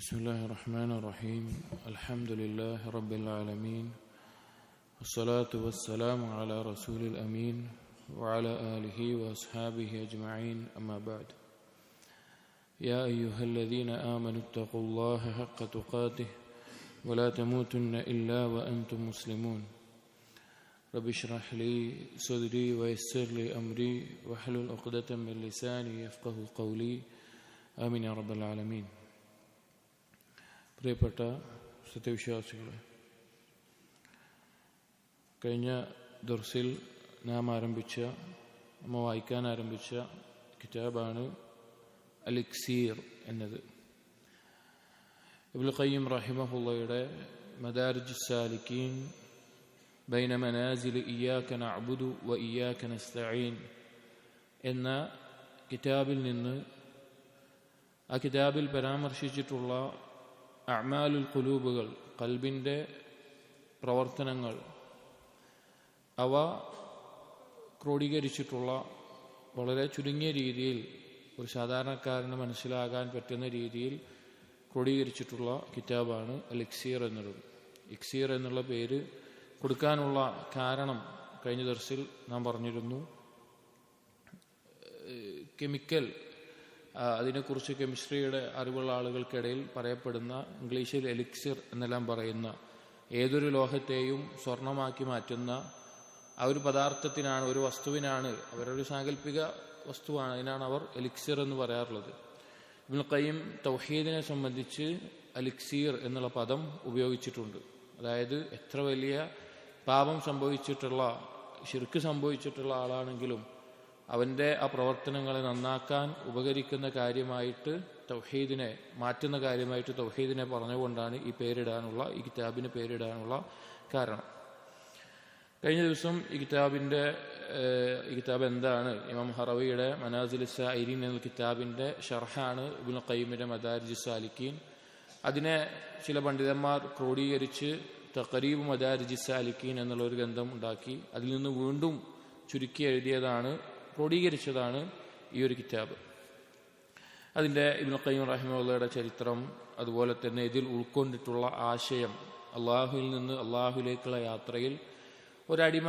بسم الله الرحمن الرحيم الحمد لله رب العالمين والصلاة والسلام على رسول الأمين وعلى آله وأصحابه أجمعين أما بعد يا أيها الذين آمنوا اتقوا الله حق تقاته ولا تموتن إلا وأنتم مسلمون رب اشرح لي صدري ويسر لي أمري واحلل عقدة من لساني يفقهوا قولي آمين يا رب العالمين. പ്രിയപ്പെട്ട സത്യവിശ്വാസികളെ, കഴിഞ്ഞ ദർസിൽ നാം വായിക്കാൻ ആരംഭിച്ച കിതാബാണ് അൽ-ഇക്സീർ എന്നത്. ഇബ്നുൽ ഖയ്യിം റഹിമഹുള്ളയുടെ മദാരിജ് സാലിക്കീൻ ബൈന മനാസിൽ ഇയ്യാക നഅ്ബുദു വ ഇയ്യാക നസ്തഈൻ എന്ന കിതാബിൽ നിന്ന് ആ കിതാബിൽ പരാമർശിച്ചിട്ടുള്ള അഅ്മാലുൽ ഖുലൂബുകൾ, ഖൽബിൻ്റെ പ്രവർത്തനങ്ങൾ, അവ ക്രോഡീകരിച്ചിട്ടുള്ള വളരെ ചുരുങ്ങിയ രീതിയിൽ ഒരു സാധാരണക്കാരന് മനസ്സിലാകാൻ പറ്റുന്ന രീതിയിൽ ക്രോഡീകരിച്ചിട്ടുള്ള കിതാബാണ് അൽ-ഇക്സീർ എന്നുള്ളത്. ഇക്സീർ എന്നുള്ള പേര് കൊടുക്കാനുള്ള കാരണം കഴിഞ്ഞ ദർസിൽ നാം പറഞ്ഞിരുന്നു. കെമിക്കൽ, അതിനെക്കുറിച്ച് കെമിസ്ട്രിയുടെ അറിവുള്ള ആളുകൾക്കിടയിൽ പറയപ്പെടുന്ന, ഇംഗ്ലീഷിൽ എലിക്സിർ എന്നെല്ലാം പറയുന്ന, ഏതൊരു ലോഹത്തെയും സ്വർണമാക്കി മാറ്റുന്ന ആ ഒരു പദാർത്ഥത്തിനാണ്, ഒരു വസ്തുവിനാണ്, അവരൊരു സാങ്കല്പിക വസ്തുവാണ്, അതിനാണ് അവർ എലിക്സിർ എന്ന് പറയാറുള്ളത്. ഇബ്നുൽ ഖയ്യിം തൗഹീദിനെ സംബന്ധിച്ച് അലിക്സീർ എന്നുള്ള പദം ഉപയോഗിച്ചിട്ടുണ്ട്. അതായത് എത്ര വലിയ പാപം സംഭവിച്ചിട്ടുള്ള, ശിർക്ക് സംഭവിച്ചിട്ടുള്ള ആളാണെങ്കിലും അവൻ്റെ ആ പ്രവർത്തനങ്ങളെ നന്നാക്കാൻ ഉപകരിക്കുന്ന കാര്യമായിട്ട് തൗഹീദിനെ, മാറ്റുന്ന കാര്യമായിട്ട് തൗഹീദിനെ പറഞ്ഞുകൊണ്ടാണ് ഈ കിതാബിന് പേരിടാനുള്ള കാരണം. കഴിഞ്ഞ ദിവസം ഈ കിതാബ് എന്താണ്, ഇമാം ഹറവിയുടെ മനാസിൽ സായിരീൻ എന്ന കിതാബിൻ്റെ ഷർഹാണ് ഇബ്നുൽ ഖയ്യിമിൻ്റെ മദാരിജ് സാലിക്കീൻ. അതിനെ ചില പണ്ഡിതന്മാർ ക്രോഡീകരിച്ച് തഖരീബ് മദാരിജ് സാലിക്കീൻ എന്നുള്ളൊരു ഗ്രന്ഥം ഉണ്ടാക്കി. അതിൽ നിന്ന് വീണ്ടും ചുരുക്കി ക്രോഡീകരിച്ചതാണ് ഈ ഒരു കിതാബ്. അതിൻ്റെ ഇബ്നുൽ ഖയ്യിം റഹിമഹുള്ളയുടെ ചരിത്രം, അതുപോലെ തന്നെ ഇതിൽ ഉൾക്കൊണ്ടിട്ടുള്ള ആശയം, അള്ളാഹുവിൽ നിന്ന് അള്ളാഹുവിലേക്കുള്ള യാത്രയിൽ ഒരടിമ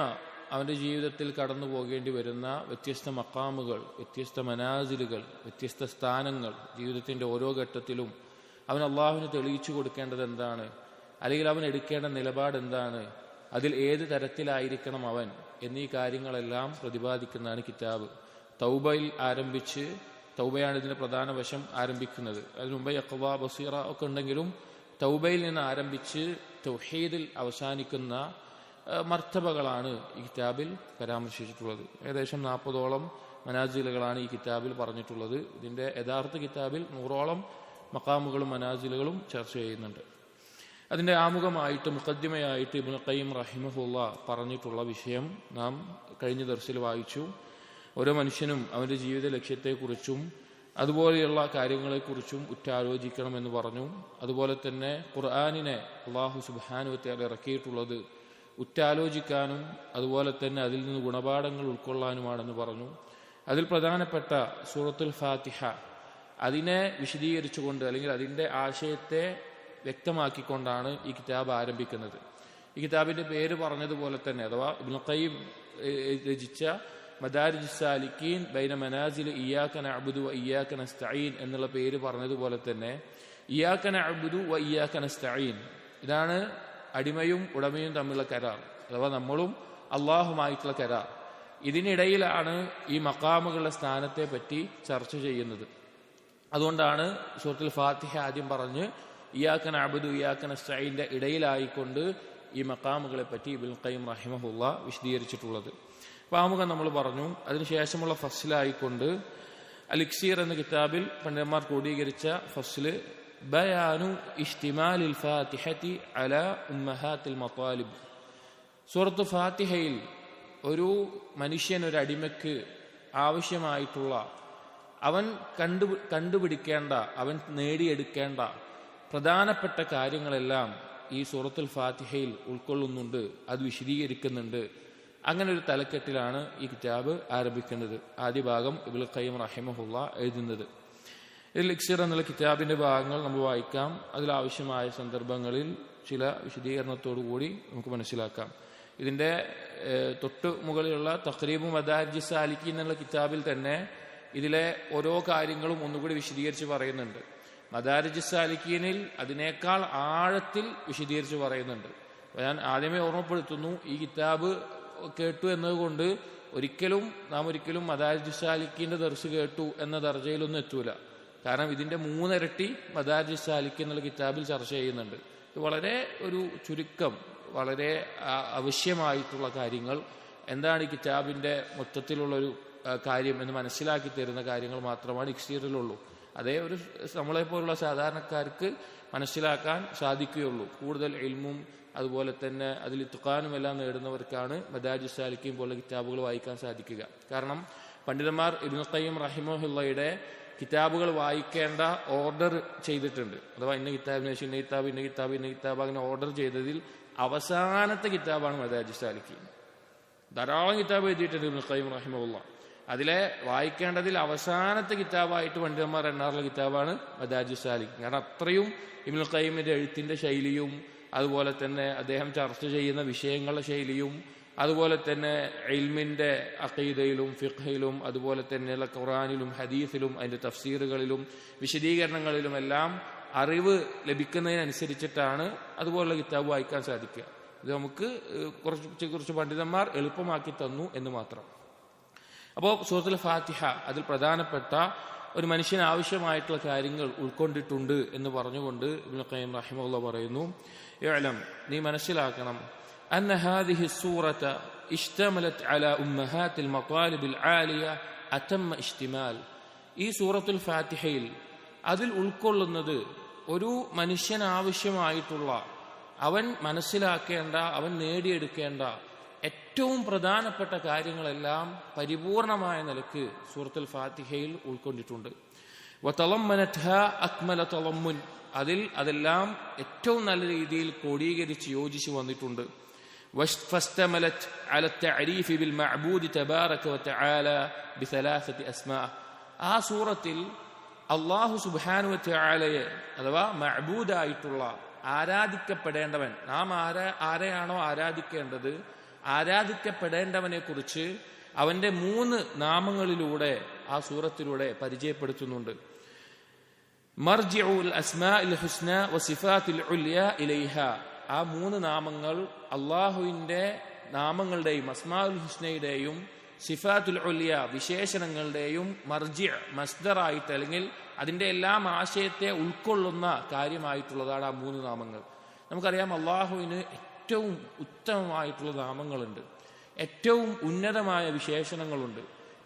അവൻ്റെ ജീവിതത്തിൽ കടന്നു പോകേണ്ടി വരുന്ന വ്യത്യസ്ത മക്കാമുകൾ, വ്യത്യസ്ത മനാസിലുകൾ, വ്യത്യസ്ത സ്ഥാനങ്ങൾ, ജീവിതത്തിൻ്റെ ഓരോ ഘട്ടത്തിലും അവൻ അള്ളാഹുവിന് തെളിയിച്ചു കൊടുക്കേണ്ടത് എന്താണ്, അല്ലെങ്കിൽ അവൻ എടുക്കേണ്ട നിലപാട് എന്താണ്, അതിൽ ഏത് തരത്തിലായിരിക്കണം അവൻ എന്നീ കാര്യങ്ങളെല്ലാം പ്രതിപാദിക്കുന്നതാണ് കിതാബ്. തൗബയിൽ ആരംഭിച്ച്, തൗബയാണ് ഇതിൻ്റെ പ്രധാന വശം ആരംഭിക്കുന്നത്. അതിനു മുമ്പ് യഖ്വ, ബസീറ ഒക്കെ ഉണ്ടെങ്കിലും തൗബയിൽ നിന്ന് ആരംഭിച്ച് തൗഹീദിൽ അവസാനിക്കുന്ന മർത്തബകളാണ് ഈ കിതാബിൽ പരാമർശിച്ചിട്ടുള്ളത്. ഏകദേശം 40ഓളം മനാസിലുകളാണ് ഈ കിതാബിൽ പറഞ്ഞിട്ടുള്ളത്. ഇതിൻ്റെ യഥാർത്ഥ കിതാബിൽ 100ഓളം മഖാമുകളും മനാസിലുകളും ചർച്ച ചെയ്യുന്നുണ്ട്. അതിൻ്റെ ആമുഖമായിട്ട്, മുഖദ്ദിമയായിട്ട് ഇബ്നുൽ ഖയ്യിം റഹിമഹുള്ള പറഞ്ഞിട്ടുള്ള വിഷയം നാം കഴിഞ്ഞ ദർസിൽ വായിച്ചു. ഓരോ മനുഷ്യനും അവൻ്റെ ജീവിത ലക്ഷ്യത്തെക്കുറിച്ചും അതുപോലെയുള്ള കാര്യങ്ങളെക്കുറിച്ചും ഉറ്റാലോചിക്കണമെന്ന് പറഞ്ഞു. അതുപോലെ തന്നെ ഖുർആനിനെ അല്ലാഹു സുബ്ഹാനഹു വ തആല ഇറക്കിയിട്ടുള്ളത് ഉറ്റാലോചിക്കാനും അതുപോലെ തന്നെ അതിൽ നിന്ന് ഗുണപാഠങ്ങൾ ഉൾക്കൊള്ളാനുമാണെന്ന് പറഞ്ഞു. അതിൽ പ്രധാനപ്പെട്ട സൂറത്തുൽ ഫാത്തിഹ, അതിനെ വിശദീകരിച്ചുകൊണ്ട്, അല്ലെങ്കിൽ അതിൻ്റെ ആശയത്തെ വ്യക്തമാക്കിക്കൊണ്ടാണ് ഈ കിതാബ് ആരംഭിക്കുന്നത്. ഈ കിതാബിൻ്റെ പേര് പറഞ്ഞതുപോലെ തന്നെ, അഥവാ ഇബ്നുൽ ഖയ്യിം രചിച്ച മദാരിജ് സാലിക്കീൻ ബൈന മനാസിൽ ഇയ്യാക നഅ്ബുദു വ ഇയ്യാക നസ്തഈൻ എന്നുള്ള പേര് പറഞ്ഞതുപോലെ തന്നെ ഇയ്യാക നഅ്ബുദു വ ഇയ്യാക നസ്തഈൻ, ഇതാണ് അടിമയും ഉടമയും തമ്മിലുള്ള കരാർ, അഥവാ നമ്മളും അള്ളാഹുമായിട്ടുള്ള കരാർ. ഇതിനിടയിലാണ് ഈ മഖാമുകളുടെ സ്ഥാനത്തെ പറ്റി ചർച്ച ചെയ്യുന്നത്. അതുകൊണ്ടാണ് സൂറത്തുൽ ഫാത്തിഹ ആദ്യം പറഞ്ഞ് ഇയ്യാക നഅ്ബുദു ഇയ്യാക നസ്തഈന്റെ ഇടയിലായിക്കൊണ്ട് ഈ മഖാമുകളെ പറ്റി ഇബ്നുൽ ഖയ്യിം റഹിമഹുള്ള വിശദീകരിച്ചിട്ടുള്ളത്. അപ്പോൾ ആമുഖം നമ്മൾ പറഞ്ഞു. അതിനുശേഷമുള്ള ഫസ്ലായിക്കൊണ്ട് അൽ-ഇക്സീർ എന്ന കിതാബിൽ പണ്ഡിതന്മാർ ക്രോഡീകരിച്ച ഫസ്ല് ബയാനു ഇഷ്തിമാലിൽ ഫാത്തിഹത്തി അലാ ഉമ്മഹാത്തിൽ മതാലിബ്. സൂറത്ത് ഫാത്തിഹയിൽ ഒരു മനുഷ്യൻ, ഒരു അടിമയ്ക്ക് ആവശ്യമായിട്ടുള്ള, അവൻ കണ്ടുപിടിക്കേണ്ട, അവൻ നേടിയെടുക്കേണ്ട പ്രധാനപ്പെട്ട കാര്യങ്ങളെല്ലാം ഈ സൂറത്തുൽ ഫാത്തിഹയിൽ ഉൾക്കൊള്ളുന്നുണ്ട്, അത് വിശദീകരിക്കുന്നുണ്ട്. അങ്ങനെ ഒരു തലക്കെട്ടിലാണ് ഈ കിതാബ് ആരംഭിക്കുന്നത്. ആദ്യ ഭാഗം ഇബ്നുൽ ഖയ്യിം റഹിമഹുള്ള എഴുതുന്നത്. ഇതിൽ ഇക്സിർ എന്നുള്ള കിതാബിന്റെ ഭാഗങ്ങൾ നമ്മൾ വായിക്കാം. അതിലാവശ്യമായ സന്ദർഭങ്ങളിൽ ചില വിശദീകരണത്തോടു കൂടി നമുക്ക് മനസ്സിലാക്കാം. ഇതിന്റെ തൊട്ട് മുകളിലുള്ള തഖ്രീബു മദാരിജ് സാലിക്കീൻ എന്നുള്ള കിതാബിൽ തന്നെ ഇതിലെ ഓരോ കാര്യങ്ങളും ഒന്നുകൂടി വിശദീകരിച്ച് പറയുന്നുണ്ട്. മദാരിജ് സാലിക്കീനിൽ അതിനേക്കാൾ ആഴത്തിൽ വിശദീകരിച്ച് പറയുന്നുണ്ട്. ഞാൻ ആദ്യമേ ഓർമ്മപ്പെടുത്തുന്നു, ഈ കിതാബ് കേട്ടു എന്നതുകൊണ്ട് നാം ഒരിക്കലും മദാരിജ് സാലിക്കീന്റെ ദർസ് കേട്ടു എന്ന ദർജയിലൊന്നും എത്തൂല. കാരണം ഇതിന്റെ 3 ഇരട്ടി മദാരിജ് സാലിക്കീൻ എന്നുള്ള കിതാബിൽ ചർച്ച ചെയ്യുന്നുണ്ട്. ഇത് വളരെ ഒരു ചുരുക്കം, വളരെ ആവശ്യമായിട്ടുള്ള കാര്യങ്ങൾ, എന്താണ് ഈ കിതാബിന്റെ മൊത്തത്തിലുള്ളൊരു കാര്യം എന്ന് മനസ്സിലാക്കി തരുന്ന കാര്യങ്ങൾ മാത്രമാണ് ഇക്സീറിലുള്ളൂ. അതേ ഒരു നമ്മളെപ്പോലുള്ള സാധാരണക്കാർക്ക് മനസ്സിലാക്കാൻ സാധിക്കുകയുള്ളൂ. കൂടുതൽ ഇൽമും അതുപോലെ തന്നെ അതിൽ ഇത്ഖാനും എല്ലാം നേടുന്നവർക്കാണ് മദാരിജ് സാലിക്കീൻ പോലുള്ള കിതാബുകൾ വായിക്കാൻ സാധിക്കുക. കാരണം പണ്ഡിതന്മാർ ഇബ്നുൽ ഖയ്യിം റഹിമഹുള്ളയുടെ കിതാബുകൾ വായിക്കേണ്ട ഓർഡർ ചെയ്തിട്ടുണ്ട്. അഥവാ ഇന്ന കിതാബിന് ശേഷം ഇന്ന കിതാബ്, ഇന്ന കിതാബ്, ഇന്ന കിതാബ് അങ്ങനെ ഓർഡർ ചെയ്തതിൽ അവസാനത്തെ കിതാബാണ് മദാരിജ് സാലിക്കീൻ. ധാരാളം കിതാബ് എഴുതിയിട്ടുണ്ട് ഇബ്നുൽ ഖയ്യിം റഹിമഹുള്ള. അതിലെ വായിക്കേണ്ടതിൽ അവസാനത്തെ കിതാബായിട്ട് പണ്ഡിതന്മാർ എണ്ണാറുള്ള കിതാബാണ് മദാരിജ് സാലിക്കീൻ. കാരണം അത്രയും ഇബ്നുൽ ഖയ്യിമിന്റെ എഴുത്തിന്റെ ശൈലിയും അതുപോലെ തന്നെ അദ്ദേഹം ചർച്ച ചെയ്യുന്ന വിഷയങ്ങളുടെ ശൈലിയും അതുപോലെ തന്നെ ഇൽമിന്റെ അഖീദയിലും ഫിഖ്ഹിലും അതുപോലെ തന്നെയുള്ള ഖുർആനിലും ഹദീസിലും അതിന്റെ തഫ്സീറുകളിലും വിശദീകരണങ്ങളിലും എല്ലാം അറിവ് ലഭിക്കുന്നതിനനുസരിച്ചിട്ടാണ് അതുപോലുള്ള കിതാബ് വായിക്കാൻ സാധിക്കുക. ഇത് നമുക്ക് കുറച്ച് പണ്ഡിതന്മാർ എളുപ്പമാക്കി തന്നു എന്ന് മാത്രം. അപ്പോൾ സൂറത്തുൽ ഫാത്തിഹ അതിൽ പ്രധാനപ്പെട്ട ഒരു മനുഷ്യന് ആവശ്യമായിട്ടുള്ള കാര്യങ്ങൾ ഉൾക്കൊണ്ടിട്ടുണ്ട് എന്ന് പറഞ്ഞുകൊണ്ട് ഇബ്നുൽ ഖയ്യിം റഹിമഹുല്ലാഹ് പറയുന്നു, ഇഅ്ലം, നീ മനസ്സിലാക്കണം, أن هذه السورة اشتملت على أمهات المطالب العالية أتم اشتمال. ഈ സൂറത്തുൽ ഫാത്തിഹയിൽ അതിൽ ഉൾക്കൊള്ളുന്നത് ഒരു മനുഷ്യന് ആവശ്യമായിട്ടുള്ള, അവൻ മനസ്സിലാക്കേണ്ട, അവൻ നേടിയെടുക്കേണ്ട ഏറ്റവും പ്രധാനപ്പെട്ട കാര്യങ്ങളെല്ലാം പരിപൂർണമായ നിലക്ക് സൂറത്തുൽ ഫാത്തിഹയിൽ ഉൾക്കൊണ്ടിട്ടുണ്ട്. വതളമ്മനത്ഹാ അക്മല തളമ്മുൻ, അതെല്ലാം ഏറ്റവും നല്ല രീതിയിൽ ക്രോഡീകരിച്ച് യോജിച്ച് വന്നിട്ടുണ്ട്. ഫസ്തമലത് അല തഅരീഫ് ബിൽ മഅബൂദ് തബാറക വതആല ബിസലാസതി അസ്മാ. ആ സൂറത്തിൽ അല്ലാഹു സുബ്ഹാനഹു വതആലയെ അഥവാ മഅബൂദായിട്ടുള്ള ആരാധിക്കപ്പെടേണ്ടവൻ, നാം ആരെയാണോ ആരാധിക്കേണ്ടത്, ആരാധിക്കപ്പെടേണ്ടവനെ കുറിച്ച് അവന്റെ 3 നാമങ്ങളിലൂടെ ആ സൂറത്തിലൂടെ പരിചയപ്പെടുത്തുന്നുണ്ട്. മർജിഉൽ അസ്മാഇൽ ഹുസ്ന വസിഫാത്തിൽ ഉല്യ ഇലൈഹ. ആ 3 നാമങ്ങൾ അള്ളാഹുവിന്റെ നാമങ്ങളുടെയും അസ്മാഉൽ ഹുസ്നയുടെയും സിഫാത്തുൽ ഉല്യ വിശേഷണങ്ങളുടെയും മസ്ദറായിട്ട് അല്ലെങ്കിൽ അതിന്റെ എല്ലാം ആശയത്തെ ഉൾക്കൊള്ളുന്ന കാര്യമായിട്ടുള്ളതാണ് ആ 3 നാമങ്ങൾ. നമുക്കറിയാം അള്ളാഹുവിന് ഏറ്റവും ഉത്തമമായിട്ടുള്ള നാമങ്ങളുണ്ട്, ഏറ്റവും ഉന്നതമായ വിശേഷണങ്ങളുണ്ട്.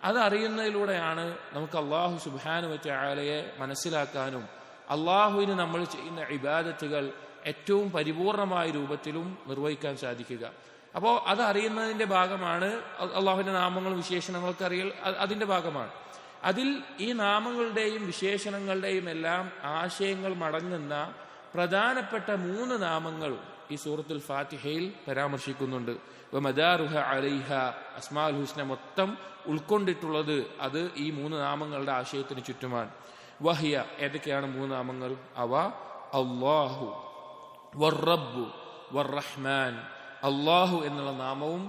അതറിയുന്നതിലൂടെയാണ് നമുക്ക് അള്ളാഹു സുബ്ഹാനഹു വതആലയെ മനസ്സിലാക്കാനും അള്ളാഹുവിന് നമ്മൾ ചെയ്യുന്ന ഇബാദത്തുകൾ ഏറ്റവും പരിപൂർണമായ രൂപത്തിലും നിർവഹിക്കാൻ സാധിക്കുക. അപ്പോൾ അതറിയുന്നതിന്റെ ഭാഗമാണ് അള്ളാഹുവിന്റെ നാമങ്ങളും വിശേഷണങ്ങളൊക്കെ അറിയൽ, അതിന്റെ ഭാഗമാണ്. അതിൽ ഈ നാമങ്ങളുടെയും വിശേഷണങ്ങളുടെയും എല്ലാം ആശയങ്ങൾ മടങ്ങുന്ന പ്രധാനപ്പെട്ട 3 നാമങ്ങൾ ഈ സൂറത്തുൽ ഫാത്തിഹയിൽ പരാമർശിക്കുന്നുണ്ട്. വമദാറുഹ അലൈഹ, അസ്മാഉൽ ഹുസ്ന മൊത്തം ഉൾക്കൊണ്ടിട്ടുള്ളത് അത് ഈ 3 നാമങ്ങളുടെ ആശയത്തിന് ചുറ്റുമാണ്. വഹിയ, ഏതൊക്കെയാണ് 3 നാമങ്ങൾ? അവ അല്ലാഹു വറബ്ബു വറഹ്മാൻ. അല്ലാഹു എന്നുള്ള നാമവും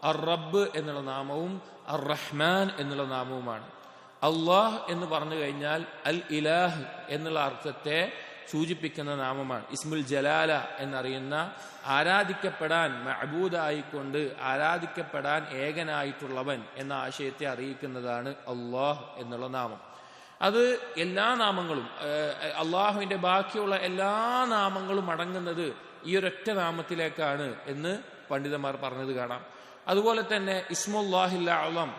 അർ-റബ്ബ് എന്നുള്ള നാമവും അർ-റഹ്മാൻ എന്നുള്ള നാമവുമാണ്. അല്ലാഹ് എന്ന് പറഞ്ഞു കഴിഞ്ഞാൽ അൽ ഇലാഹ് എന്നുള്ള അർത്ഥത്തെ സൂചിപ്പിക്കുന്ന നാമമാണ്. ഇസ്മുൽ ജലാല എന്നറിയുന്ന ആരാധിക്കപ്പെടാൻ, മഅബൂദായിക്കൊണ്ട് ആരാധിക്കപ്പെടാൻ ഏകനായിട്ടുള്ളവൻ എന്ന ആശയത്തെ അറിയിക്കുന്നതാണ് അല്ലാഹ് എന്നുള്ള നാമം. അത് എല്ലാ നാമങ്ങളും, അള്ളാഹുവിന്റെ ബാക്കിയുള്ള എല്ലാ നാമങ്ങളും അടങ്ങുന്നത് ഈ ഒരൊറ്റ നാമത്തിലേക്കാണ് എന്ന് പണ്ഡിതന്മാർ പറഞ്ഞത് കാണാം. അതുപോലെ തന്നെ ഇസ്മുല്ലാഹിൽ അഅ്ളം,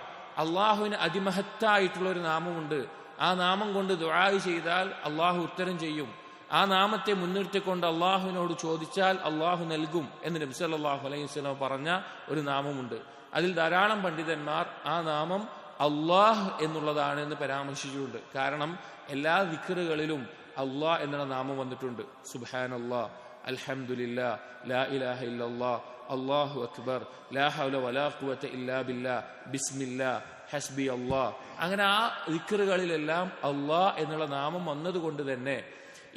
അള്ളാഹുവിന് അതിമഹത്തായിട്ടുള്ള ഒരു നാമമുണ്ട്. ആ നാമം കൊണ്ട് ദുആ ചെയ്താൽ അള്ളാഹു ഉത്തരം ചെയ്യും. ആ നാമത്തെ മുൻനിർത്തിക്കൊണ്ട് അള്ളാഹുവിനോട് ചോദിച്ചാൽ അള്ളാഹു നൽകും എന്ന് നബി സല്ലല്ലാഹു അലൈഹി വസല്ലം പറഞ്ഞ ഒരു നാമമുണ്ട്. അതിൽ ധാരാളം പണ്ഡിതന്മാർ ആ നാമം അള്ളാഹ് എന്നുള്ളതാണ് എന്ന് പരാമർശിച്ചിട്ടുണ്ട്. കാരണം എല്ലാ ദിക്റുകളിലും അള്ളാഹ് എന്നുള്ള നാമം വന്നിട്ടുണ്ട്. സുബ്ഹാനല്ലാഹ്, അൽഹംദുലില്ലാഹ്, ലാ ഇലാഹ ഇല്ലല്ലാഹ്, അല്ലാഹു അക്ബർ, ലാ ഹൗല വലാ ഖുവത ഇല്ലാ ബില്ലാ, ബിസ്മില്ലാ, ഹസ്ബി അല്ലാഹ്. അങ്ങനെ ആ ദിക്റുകളിലെല്ലാം അല്ലാഹ് എന്നുള്ള നാമം വന്നതുകൊണ്ട് തന്നെ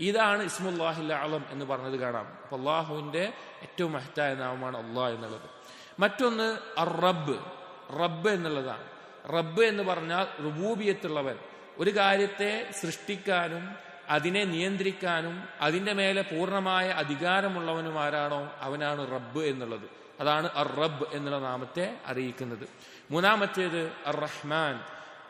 ഇതാണ് ഇസ്മുല്ലാഹിൽ അഅ്ലം എന്ന് പറഞ്ഞത് കാണാം. അപ്പൊ അള്ളാഹുവിന്റെ ഏറ്റവും മഹത്തായ നാമമാണ് അല്ലാഹ് എന്നുള്ളത്. മറ്റൊന്ന് റബ്ബ്, റബ്ബ് എന്നുള്ളതാണ്. റബ്ബ് എന്ന് പറഞ്ഞാൽ റുബൂബിയത്തുള്ളവൻ, ഒരു കാര്യത്തെ സൃഷ്ടിക്കാനും അതിനെ നിയന്ത്രിക്കാനും അതിന്റെ മേലെ പൂർണ്ണമായ അധികാരമുള്ളവനും ആരാണോ അവനാണ് റബ്ബ് എന്നുള്ളത്. അതാണ് അർ റബ്ബ് എന്നുള്ള നാമത്തെ അറിയിക്കുന്നത്. മൂന്നാമത്തേത് അർ റഹ്മാൻ,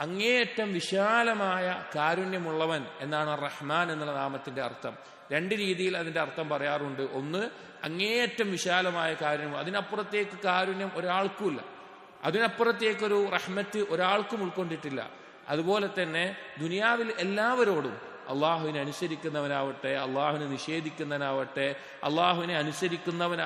അങ്ങേയറ്റം വിശാലമായ കാരുണ്യമുള്ളവൻ എന്നാണ് അർ റഹ്മാൻ എന്നുള്ള നാമത്തിന്റെ അർത്ഥം. രണ്ട് രീതിയിൽ അതിന്റെ അർത്ഥം പറയാറുണ്ട്. ഒന്ന്, അങ്ങേയറ്റം വിശാലമായ കാരുണ്യം, അതിനപ്പുറത്തേക്ക് കാരുണ്യം ഒരാൾക്കുമില്ല, അതിനപ്പുറത്തേക്കൊരു റഹ്മത്ത് ഒരാൾക്കും ഉൾക്കൊണ്ടിട്ടില്ല. അതുപോലെ തന്നെ ദുനിയാവിൽ എല്ലാവരോടും അള്ളാഹുവിനെ അനുസരിക്കുന്നവനാവട്ടെ, അള്ളാഹുവിനെ നിഷേധിക്കുന്നവനാവട്ടെ, അള്ളാഹുവിനെ അനുസരിക്കുന്നവൻ,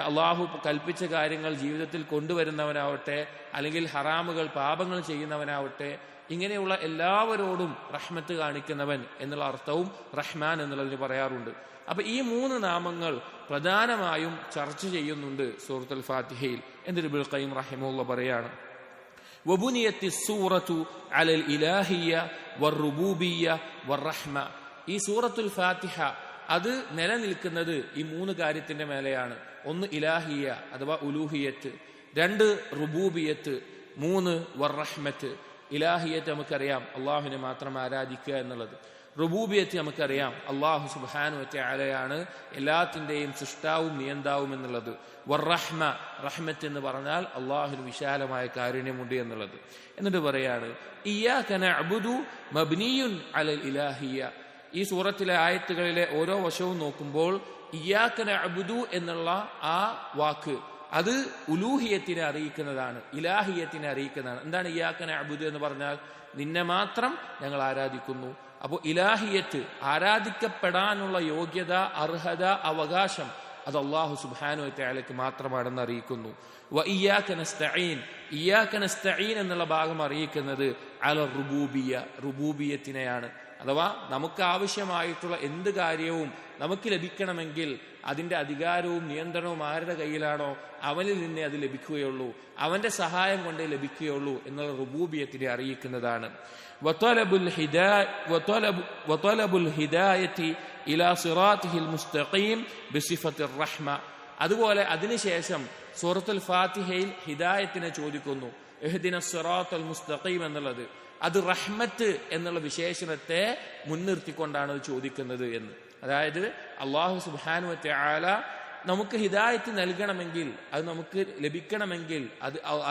അള്ളാഹു കൽപ്പിച്ച കാര്യങ്ങൾ ജീവിതത്തിൽ കൊണ്ടുവരുന്നവനാവട്ടെ, അല്ലെങ്കിൽ ഹറാമുകൾ പാപങ്ങൾ ചെയ്യുന്നവനാവട്ടെ, ഇങ്ങനെയുള്ള എല്ലാവരോടും റഹ്മത്ത് കാണിക്കുന്നവൻ എന്നുള്ള അർത്ഥവും റഹ്മാൻ എന്നുള്ളതിന് പറയാറുണ്ട്. അപ്പൊ ഈ മൂന്ന് നാമങ്ങൾ പ്രധാനമായും ചർച്ച ചെയ്യുന്നുണ്ട് സൂറത്തുൽ ഫാത്തിഹയിൽ. എന്നിട്ട് ഇബ്നുൽ ഖയ്യിം റഹിമഹുല്ലാഹ് പറയാണ്, വബുനിയത്തി സൂറത്തു അലൽ ഇലാഹിയ്യ വറുബൂബിയ്യ വറഹ്മ. ഈ സൂറത്തുൽ ഫാത്തിഹ അത് നിലനിൽക്കുന്നത് ഈ മൂന്ന് കാര്യത്തിന്റെ മേലെയാണ്. ഒന്ന് ഇലാഹിയ്യ അഥവാ ഉലൂഹിയത്ത്, രണ്ട് റുബൂബിയത്ത്, മൂന്ന് വറഹ്മത്ത്. ഇലാഹിയത്ത് നമുക്കറിയാം അള്ളാഹുവിനെ മാത്രം ആരാധിക്കുക എന്നുള്ളത്. റുബൂബിയത്ത് നമുക്കറിയാം അള്ളാഹു സുബ്ഹാനഹു വ തആലയാണ് എല്ലാത്തിന്റെയും സൃഷ്ടാവും നിയന്താവും എന്നുള്ളത്. വറഹ്മ, റഹ്മത്ത് എന്ന് പറഞ്ഞാൽ അള്ളാഹുവിന് വിശാലമായ കാരുണ്യമുണ്ട് എന്നുള്ളത്. എന്നിട്ട് പറയാണ് ഇയ്യാക നഅ്ബുദു മബ്നിയുൻ അലൽ ഇലാഹിയ്യ. ഈ സൂറത്തിലെ ആയത്തുകളിലെ ഓരോ വശവും നോക്കുമ്പോൾ ഇയ്യാക നഅ്ബുദു എന്നുള്ള ആ വാക്ക് അത് ഉലൂഹിയത്തിനെ അറിയിക്കുന്നതാണ്, ഇലാഹിയത്തിനെ അറിയിക്കുന്നതാണ്. എന്താണ് ഇയ്യാക നഅ്ബുദു എന്ന് പറഞ്ഞാൽ? നിന്നെ മാത്രം ഞങ്ങൾ ആരാധിക്കുന്നു. അപ്പോൾ ഇലാഹിയത്ത്, ആരാധിക്കപ്പെടാനുള്ള യോഗ്യത, അർഹത, അവകാശം അത് അല്ലാഹു സുബ്ഹാനഹു വ തആലയ്ക്ക് മാത്രമാണെന്ന് അറിയിക്കുന്നു. വ ഇയ്യാക നസ്തഈൻ, ഇയ്യാക നസ്തഈൻ എന്നുള്ള ഭാഗം അറിയിക്കുന്നത് അല റുബൂബിയ്യ, റുബൂബിയത്തിനെയാണ്. അഥവാ നമുക്ക് ആവശ്യമായിട്ടുള്ള എന്ത് കാര്യവും നമുക്ക് ലഭിക്കണമെങ്കിൽ അതിന്റെ അധികാരവും നിയന്ത്രണവും ആരുടെ കയ്യിലാണോ അവനിൽ നിന്നേ അത് ലഭിക്കുകയുള്ളൂ, അവന്റെ സഹായം കൊണ്ടേ ലഭിക്കുകയുള്ളൂ എന്നുള്ള റുബൂബിയത്തിനെ അറിയിക്കുന്നതാണ്. വതലബുൽ ഹിദായത്തി ഇലാ സിറാത്തിഹിൽ മുസ്തഖീം ബിസിഫത്തിർ റഹ്മ. അതുപോലെ അതിനുശേഷം സൂറത്തുൽ ഫാത്തിഹയിൽ ഹിദായത്തിനെ ചോദിക്കുന്നു. ഇഹ്ദിനസ് സിറാത്തൽ മുസ്തഖീം എന്നുള്ളത് അത് റഹ്മത്ത് എന്നുള്ള വിശേഷണത്തെ മുൻനിർത്തിക്കൊണ്ടാണ് അത് ചോദിക്കുന്നത് എന്ന്. അതായത് അല്ലാഹു സുബ്ഹാനഹു വ തആല നമുക്ക് ഹിദായത്ത് നൽകണമെങ്കിൽ, അത് നമുക്ക് ലഭിക്കണമെങ്കിൽ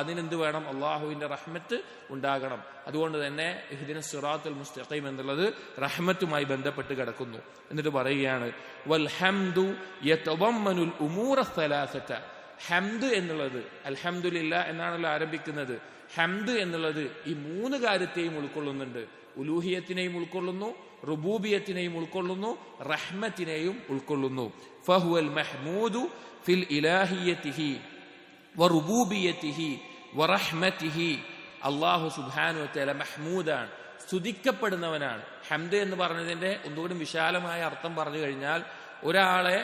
അതിനെന്ത് വേണം? അള്ളാഹുവിന്റെ റഹ്മത്ത് ഉണ്ടാകണം. അതുകൊണ്ട് തന്നെ ഇഹ്ദിനസ് സിറാത്തുൽ മുസ്തഖീം എന്നുള്ളത് റഹ്മത്തുമായി ബന്ധപ്പെട്ട് കിടക്കുന്നു. എന്നിട്ട് പറയുകയാണ് വൽ ഹംദു യതദമ്മനുൽ ഉമൂറ സലാസത. ഹംദ് എന്നുള്ളത് അൽഹംദുലില്ലാ എന്നാണല്ലോ ആരംഭിക്കുന്നത്. ഹംദ് എന്നുള്ളത് ഈ മൂന്ന് കാര്യത്തെയും ഉൾക്കൊള്ളുന്നുണ്ട്. ഉലൂഹിയത്തിനെയും ഉൾക്കൊള്ളുന്നു, റുബൂബിയത്തിനെയും ഉൾക്കൊള്ളുന്നു, റഹ്മത്തിനെയും ഉൾക്കൊള്ളുന്നു. ഫഹുവൽ മഹ്മൂദു ഫിൽ ഇലാഹിയതിഹി വറുബൂബിയതിഹി വറഹ്മതിഹി. അല്ലാഹു സുബ്ഹാനഹു വ തആല മഹ്മൂദാണ്, സ്തുതിക്കപ്പെടുന്നവനാണ്. ഹംദ് എന്ന് പറഞ്ഞതിന്റെ ഒന്നുകൂടി വിശാലമായ അർത്ഥം പറഞ്ഞു കഴിഞ്ഞാൽ ഒരാളെ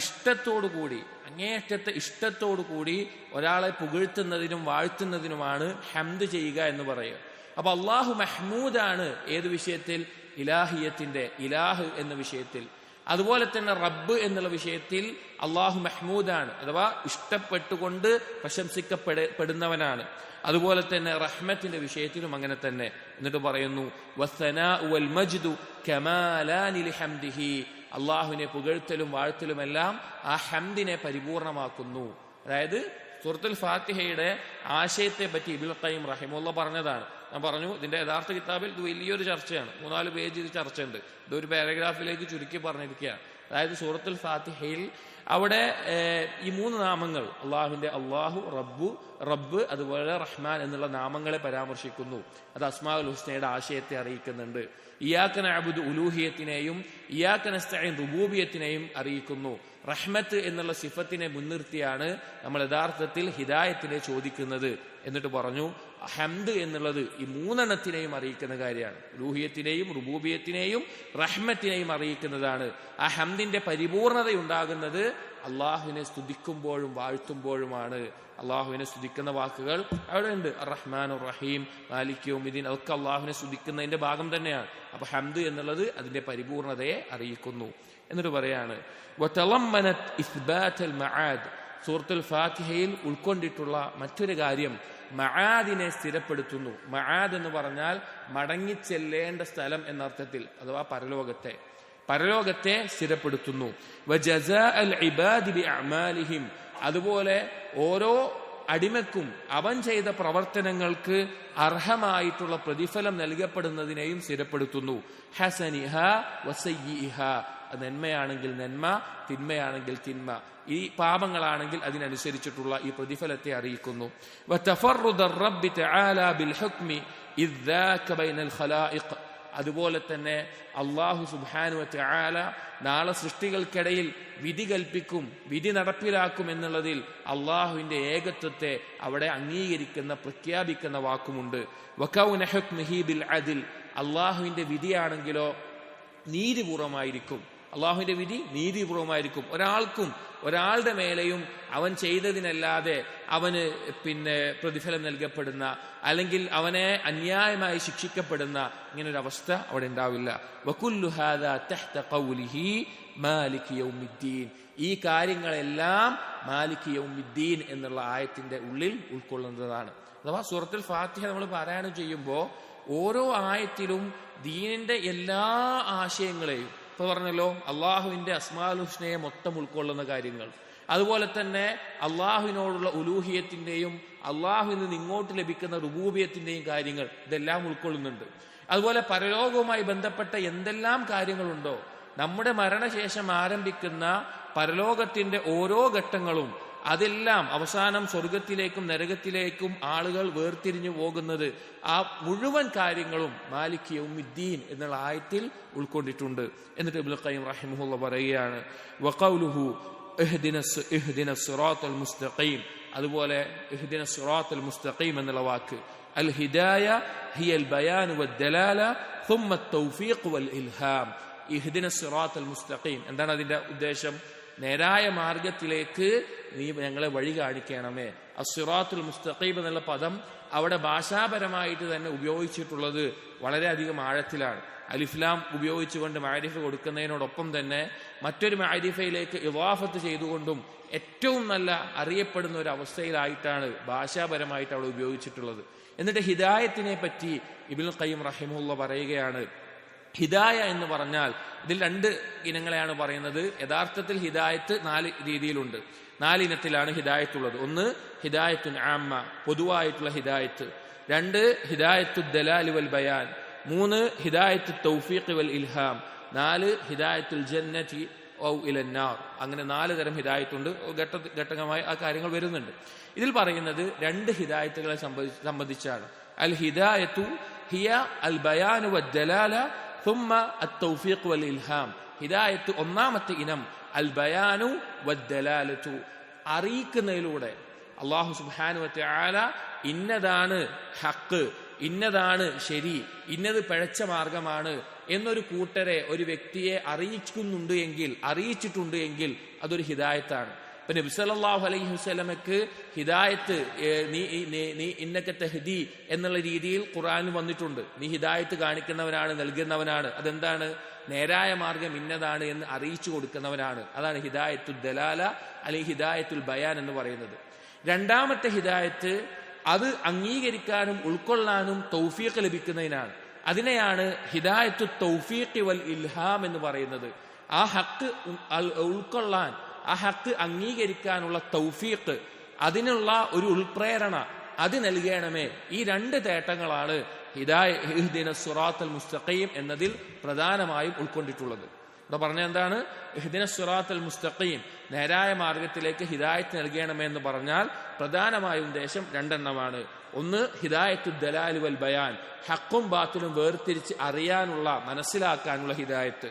ഇഷ്ടത്തോടുകൂടി, അങ്ങേയറ്റത്തെ ഇഷ്ടത്തോടുകൂടി ഒരാളെ പുകഴ്ത്തുന്നതിനും വാഴ്ത്തുന്നതിനുമാണ് ഹംദ് ചെയ്യുക എന്ന് പറയുക. അപ്പൊ അള്ളാഹു മഹ്മൂദാണ് ഏത് വിഷയത്തിൽ? ഇലാഹിയത്തിന്റെ, ഇലാഹ് എന്ന വിഷയത്തിൽ. അതുപോലെ തന്നെ റബ്ബ് എന്നുള്ള വിഷയത്തിൽ അള്ളാഹു മഹ്മൂദാണ്, അഥവാ ഇഷ്ടപ്പെട്ടുകൊണ്ട് പ്രശംസിക്കപ്പെടുന്നവനാണ്. അതുപോലെ തന്നെ റഹ്മത്തിന്റെ വിഷയത്തിലും അങ്ങനെ തന്നെ. എന്നിട്ട് പറയുന്നു വസ്സനാഉ വൽ മജ്ദു കമാലാനി ലിഹംദിഹി. അള്ളാഹുവിനെ പുകഴ്ത്തലും വാഴ്ത്തലുമെല്ലാം ആ ഹംദിനെ പരിപൂർണമാക്കുന്നു. അതായത് സൂറത്തുൽ ഫാത്തിഹയുടെ ആശയത്തെ പറ്റി ഇബ്നുൽ ഖയ്യിം റഹിമഹുല്ലാഹ് പറഞ്ഞതാണ്. ഞാൻ പറഞ്ഞു ഇതിന്റെ യഥാർത്ഥ കിതാബിൽ ഇത് വലിയൊരു ചർച്ചയാണ്, 3-4 പേജ് ചർച്ചയുണ്ട്. ഇതൊരു പാരഗ്രാഫിലേക്ക് ചുരുക്കി പറഞ്ഞിരിക്കുകയാണ്. അതായത് സൂറത്തുൽ ഫാത്തിഹയിൽ അവിടെ ഈ മൂന്ന് നാമങ്ങൾ അള്ളാഹുവിന്റെ അള്ളാഹു, റബ്ബ്, അതുപോലെ റഹ്മാൻ എന്നുള്ള നാമങ്ങളെ പരാമർശിക്കുന്നു. അത് അസ്മാഉൽ ഹുസ്നയുടെ ആശയത്തെ അറിയിക്കുന്നുണ്ട്. ഇയ്യാക നഅ്ബുദു ഉലൂഹിയത്തിനെയും ഇയ്യാക നസ്തഈൻ റുബൂബിയത്തിനെയും അറിയിക്കുന്നു. റഹ്മത്ത് എന്നുള്ള സിഫത്തിനെ മുൻനിർത്തിയാണ് നമ്മൾ യഥാർത്ഥത്തിൽ ഹിദായത്തിനെ ചോദിക്കുന്നത്. എന്നിട്ട് പറഞ്ഞു ഹംദ് എന്നുള്ളത് ഈ മൂന്നെണ്ണത്തിനെയും അറിയിക്കുന്ന കാര്യമാണ്. ഉലൂഹിയത്തിനെയും റുബൂബിയത്തിനെയും റഹ്മത്തിനെയും അറിയിക്കുന്നതാണ്. ആ ഹംദിന്റെ പരിപൂർണത ഉണ്ടാകുന്നത് അള്ളാഹുവിനെ സ്തുതിക്കുമ്പോഴും വാഴ്ത്തുമ്പോഴുമാണ്. അള്ളാഹുവിനെ സ്തുതിക്കുന്ന വാക്കുകൾ അവിടെ ഉണ്ട്. റഹ്മാൻ റഹീം മാലിക് യൗമിദ്ദീൻ അതൊക്കെ അള്ളാഹുവിനെ സ്തുതിക്കുന്നതിന്റെ ഭാഗം തന്നെയാണ്. അപ്പൊ ഹംദ് എന്നുള്ളത് അതിന്റെ പരിപൂർണതയെ അറിയിക്കുന്നു. എന്നിട്ട് പറയാണ് വതളമ്മനത് ഇസ്ബാത്തൽ മആദ്. സൂറത്തുൽ ഫാത്തിഹയിൽ ഉൾക്കൊണ്ടിട്ടുള്ള മറ്റൊരു കാര്യം മആദിനെ സ്ഥിരപ്പെടുത്തുന്നു. മആദ് എന്ന് പറഞ്ഞാൽ മടങ്ങിച്ചെല്ലേണ്ട സ്ഥലം എന്നർത്ഥത്തിൽ, അഥവാ പരലോകത്തെ സ്ഥിരപ്പെടുത്തുന്നു. വജസാഅൽ ഇബാദി ബിഅഅമാലിഹിം. അതുപോലെ ഓരോ അടിമക്കും അവൻ ചെയ്ത പ്രവർത്തനങ്ങൾക്ക് അർഹമായിട്ടുള്ള പ്രതിഫലം നൽകപ്പെടുന്നതിനെയും സ്ഥിരപ്പെടുത്തുന്നു. ഹസനിഹ വസയ്യിഹ. നന്മയാണെങ്കിൽ നന്മ, തിന്മയാണെങ്കിൽ തിന്മ. ഈ പാപങ്ങളാണെങ്കിൽ അതിനനുസരിച്ചിട്ടുള്ള ഈ പ്രതിഫലത്തെ അറിയിക്കുന്നു. വതഫറുദർ റബ്ബി തആല ബിൽ ഹുക്മി ഇദ്ദാക ബൈനൽ ഖലായിഖ്. അതുപോലെ തന്നെ അല്ലാഹു സുബ്ഹാനഹു വതആല നാളെ സൃഷ്ടികൾക്കിടയിൽ വിധി കൽപ്പിക്കും, വിധി നടപ്പിലാക്കും എന്നുള്ളതിൽ അള്ളാഹുവിന്റെ ഏകത്വത്തെ അവിടെ അംഗീകരിക്കുന്ന പ്രഖ്യാപിക്കുന്ന വാക്കുമുണ്ട്. വകൗന ഹുക്മിഹി ബിൽ അദ്ൽ. അള്ളാഹുവിന്റെ വിധിയാണെങ്കിലോ നീതിപൂർവമായിരിക്കും. അള്ളാഹുവിന്റെ വിധി നീതിപൂർവമായിരിക്കും. ഒരാളുടെ മേലെയും അവൻ ചെയ്തതിനല്ലാതെ അവന് പ്രതിഫലം നൽകപ്പെടുന്ന, അല്ലെങ്കിൽ അവനെ അന്യായമായി ശിക്ഷിക്കപ്പെടുന്ന ഇങ്ങനൊരു അവസ്ഥ അവിടെ ഉണ്ടാവില്ല. വകുല്ലു ഹാദാ തഹ്ത ഖൗലിഹി മാലിക് യൗമിദ്ദീൻ. ഈ കാര്യങ്ങളെല്ലാം മാലിക് യൗമിദ്ദീൻ എന്നുള്ള ആയത്തിന്റെ ഉള്ളിൽ ഉൾക്കൊള്ളുന്നതാണ്. അഥവാ സൂറത്തുൽ ഫാത്തിഹ നമ്മൾ പാരായണം ചെയ്യുമ്പോൾ ഓരോ ആയത്തിലും ദീനിന്റെ എല്ലാ ആശയങ്ങളെയും, ഇപ്പൊ പറഞ്ഞല്ലോ അള്ളാഹുവിന്റെ അസ്മാഉൽ ഹുസ്നയെ മൊത്തം ഉൾക്കൊള്ളുന്ന കാര്യങ്ങൾ, അതുപോലെ തന്നെ അള്ളാഹുവിനോടുള്ള ഉലൂഹിയത്തിന്റെയും അള്ളാഹുവിൽ നിന്ന് ഇങ്ങോട്ട് ലഭിക്കുന്ന റുബൂബിയത്തിന്റെയും കാര്യങ്ങൾ ഇതെല്ലാം ഉൾക്കൊള്ളുന്നുണ്ട്. അതുപോലെ പരലോകവുമായി ബന്ധപ്പെട്ട എന്തെല്ലാം കാര്യങ്ങളുണ്ടോ, നമ്മുടെ മരണശേഷം ആരംഭിക്കുന്ന പരലോകത്തിന്റെ ഓരോ ഘട്ടങ്ങളും, അതെല്ലാം അവസാനം സ്വർഗത്തിലേക്കും നരകത്തിലേക്കും ആളുകൾ വേർതിരിഞ്ഞു പോകുന്നത്, ആ മുഴുവൻ കാര്യങ്ങളും മാലിക് യൗമിദ്ദീൻ എന്നുള്ള ആയത്തിൽ ഉൾക്കൊണ്ടിട്ടുണ്ട്. എന്നിട്ട് ഇബ്നുൽ ഖയ്യിം റഹിമഹുല്ലാഹ് പറയുകയാണ് വഖൗലുഹു ഇഹ്ദിനസ് സിറാത്തൽ മുസ്തഖീം. അതുപോലെ ഇഹ്ദിനസ് സിറാത്തൽ മുസ്തഖീം എന്നുള്ള വാക്ക് അൽ ഹിദായ ഹിയൽ ബയാൻ വദ്ദലാല ثم التوفيق والإلهام. ഇഹ്ദിനസ് സിറാത്തൽ മുസ്തഖീം എന്താണ് അതിന്റെ ഉദ്ദേശം? നേരായ മാർഗത്തിലേക്ക് നീ ഞങ്ങളെ വഴി കാണിക്കണമേ. അസ്സിറാത്തുൽ മുസ്തഖീം എന്നുള്ള പദം അവിടെ ഭാഷാപരമായിട്ട് തന്നെ ഉപയോഗിച്ചിട്ടുള്ളത് വളരെയധികം ആഴത്തിലാണ്. അലിഫ്ലാം ഉപയോഗിച്ചുകൊണ്ട് മഅരിഫ കൊടുക്കുന്നതിനോടൊപ്പം തന്നെ മറ്റൊരു മഅരിഫയിലേക്ക് ഇളാഫത്ത് ചെയ്തുകൊണ്ടും ഏറ്റവും നല്ല അറിയപ്പെടുന്ന ഒരു അവസ്ഥയിലായിട്ടാണ് ഭാഷാപരമായിട്ട് അവിടെ ഉപയോഗിച്ചിട്ടുള്ളത്. എന്നിട്ട് ഹിദായത്തിനെ പറ്റി ഇബ്നുൽ ഖയ്യിം റഹിമഹുല്ലാഹ് പറയുകയാണ്, ഹിദായ എന്ന് പറഞ്ഞാൽ ഇതിൽ 2 ഇനങ്ങളെയാണ് പറയുന്നത്. യഥാർത്ഥത്തിൽ ഹിദായത്ത് 4 രീതിയിലുണ്ട്, 4 ഇനത്തിലാണ് ഹിദായത്തുള്ളത്. 1 ഹിദായത്തുൻ ആമ്മ, പൊതുവായിട്ടുള്ള ഹിദായത്ത്. 2 ഹിദായത്തു ദലാൽ വൽ ബയാൻ. 3 ഹിദായത്തു തൗഫീഖ് വൽ ഇൽഹാം. 4 ഹിദായത്തുൽ ജന്നതി ഔ ഇലന്നാർ. അങ്ങനെ 4 തരം ഹിദായത്തുണ്ട്. ഘട്ടഘട്ടമായി ആ കാര്യങ്ങൾ വരുന്നുണ്ട്. ഇതിൽ പറയുന്നത് 2 ഹിദായത്തുകളെ സംബന്ധിച്ചാണ്. അൽ ഹിദായത്തു ഹിയ അൽ ബയാൻ വദ്ദലാല ثم التوفيق والإلهام. ഹിദായത്ത് ഒന്നാമത്തെ ഇനം അൽ ബയാനു വദ്ദലാലതു, അറിയിക്കുന്നതിലൂടെ അല്ലാഹു സുബ്ഹാനഹു വതആല ഇന്നതാണ് ഹക്ക്, ഇന്നതാണ് ശരി, ഇന്നത് പിഴച്ച മാർഗമാണ് എന്നൊരു കൂട്ടരെ, ഒരു വ്യക്തിയെ അറിയിച്ചിട്ടുണ്ട് എങ്കിൽ അതൊരു ഹിദായത്താണ്. ഇപ്പൊ നബി സല്ലല്ലാഹു അലൈഹി വസല്ലമക്ക് ഹിദായത്ത് നീ ഇന്നക തഹ്ദി എന്നുള്ള രീതിയിൽ ഖുർആനിൽ വന്നിട്ടുണ്ട്. നീ ഹിദായത്ത് കാണിക്കുന്നവനാണ്, നൽകുന്നവനാണ്. അതെന്താണ്? നേരായ മാർഗം ഇന്നതാണ് എന്ന് അറിയിച്ചു കൊടുക്കുന്നവനാണ്. അതാണ് ഹിദായത്തുൽ ദലാല അല്ലെങ്കിൽ ഹിദായത്തുൽ ബയാൻ എന്ന് പറയുന്നത്. രണ്ടാമത്തെ ഹിദായത്ത് അത് അംഗീകരിക്കാനും ഉൾക്കൊള്ളാനും തൗഫീഖ് ലഭിക്കുന്നതിനാണ്. അതിനെയാണ് ഹിദായത്തു തൗഫീഖ് വൽ ഇൽഹാം എന്ന് പറയുന്നത്. ആ ഹക്ക് ഉൾക്കൊള്ളാൻ, ആ ഹക്ക് അംഗീകരിക്കാനുള്ള തൗഫീഖ്, അതിനുള്ള ഒരു ഉൾപ്രേരണ അത് നൽകണമേ. ഈ 2 തേട്ടങ്ങളാണ് ഇഹ്ദിനസ് സിറാത്തൽ മുസ്തഖീം എന്നതിൽ പ്രധാനമായും ഉൾക്കൊണ്ടിട്ടുള്ളത്. ഇവിടെ പറഞ്ഞ എന്താണ്? ഇഹ്ദിനസ് സിറാത്തൽ മുസ്തഖീം, നേരായ മാർഗത്തിലേക്ക് ഹിദായത്ത് നൽകണമേ എന്ന് പറഞ്ഞാൽ പ്രധാനമായ ഉദ്ദേശം 2 എണ്ണമാണ്. 1 ഹിദായത്തു ദലാൽ വൽ ബയാൻ, ഹക്കും ബാത്തിലും വേർതിരിച്ച് അറിയാനുള്ള, മനസ്സിലാക്കാനുള്ള ഹിദായത്ത്.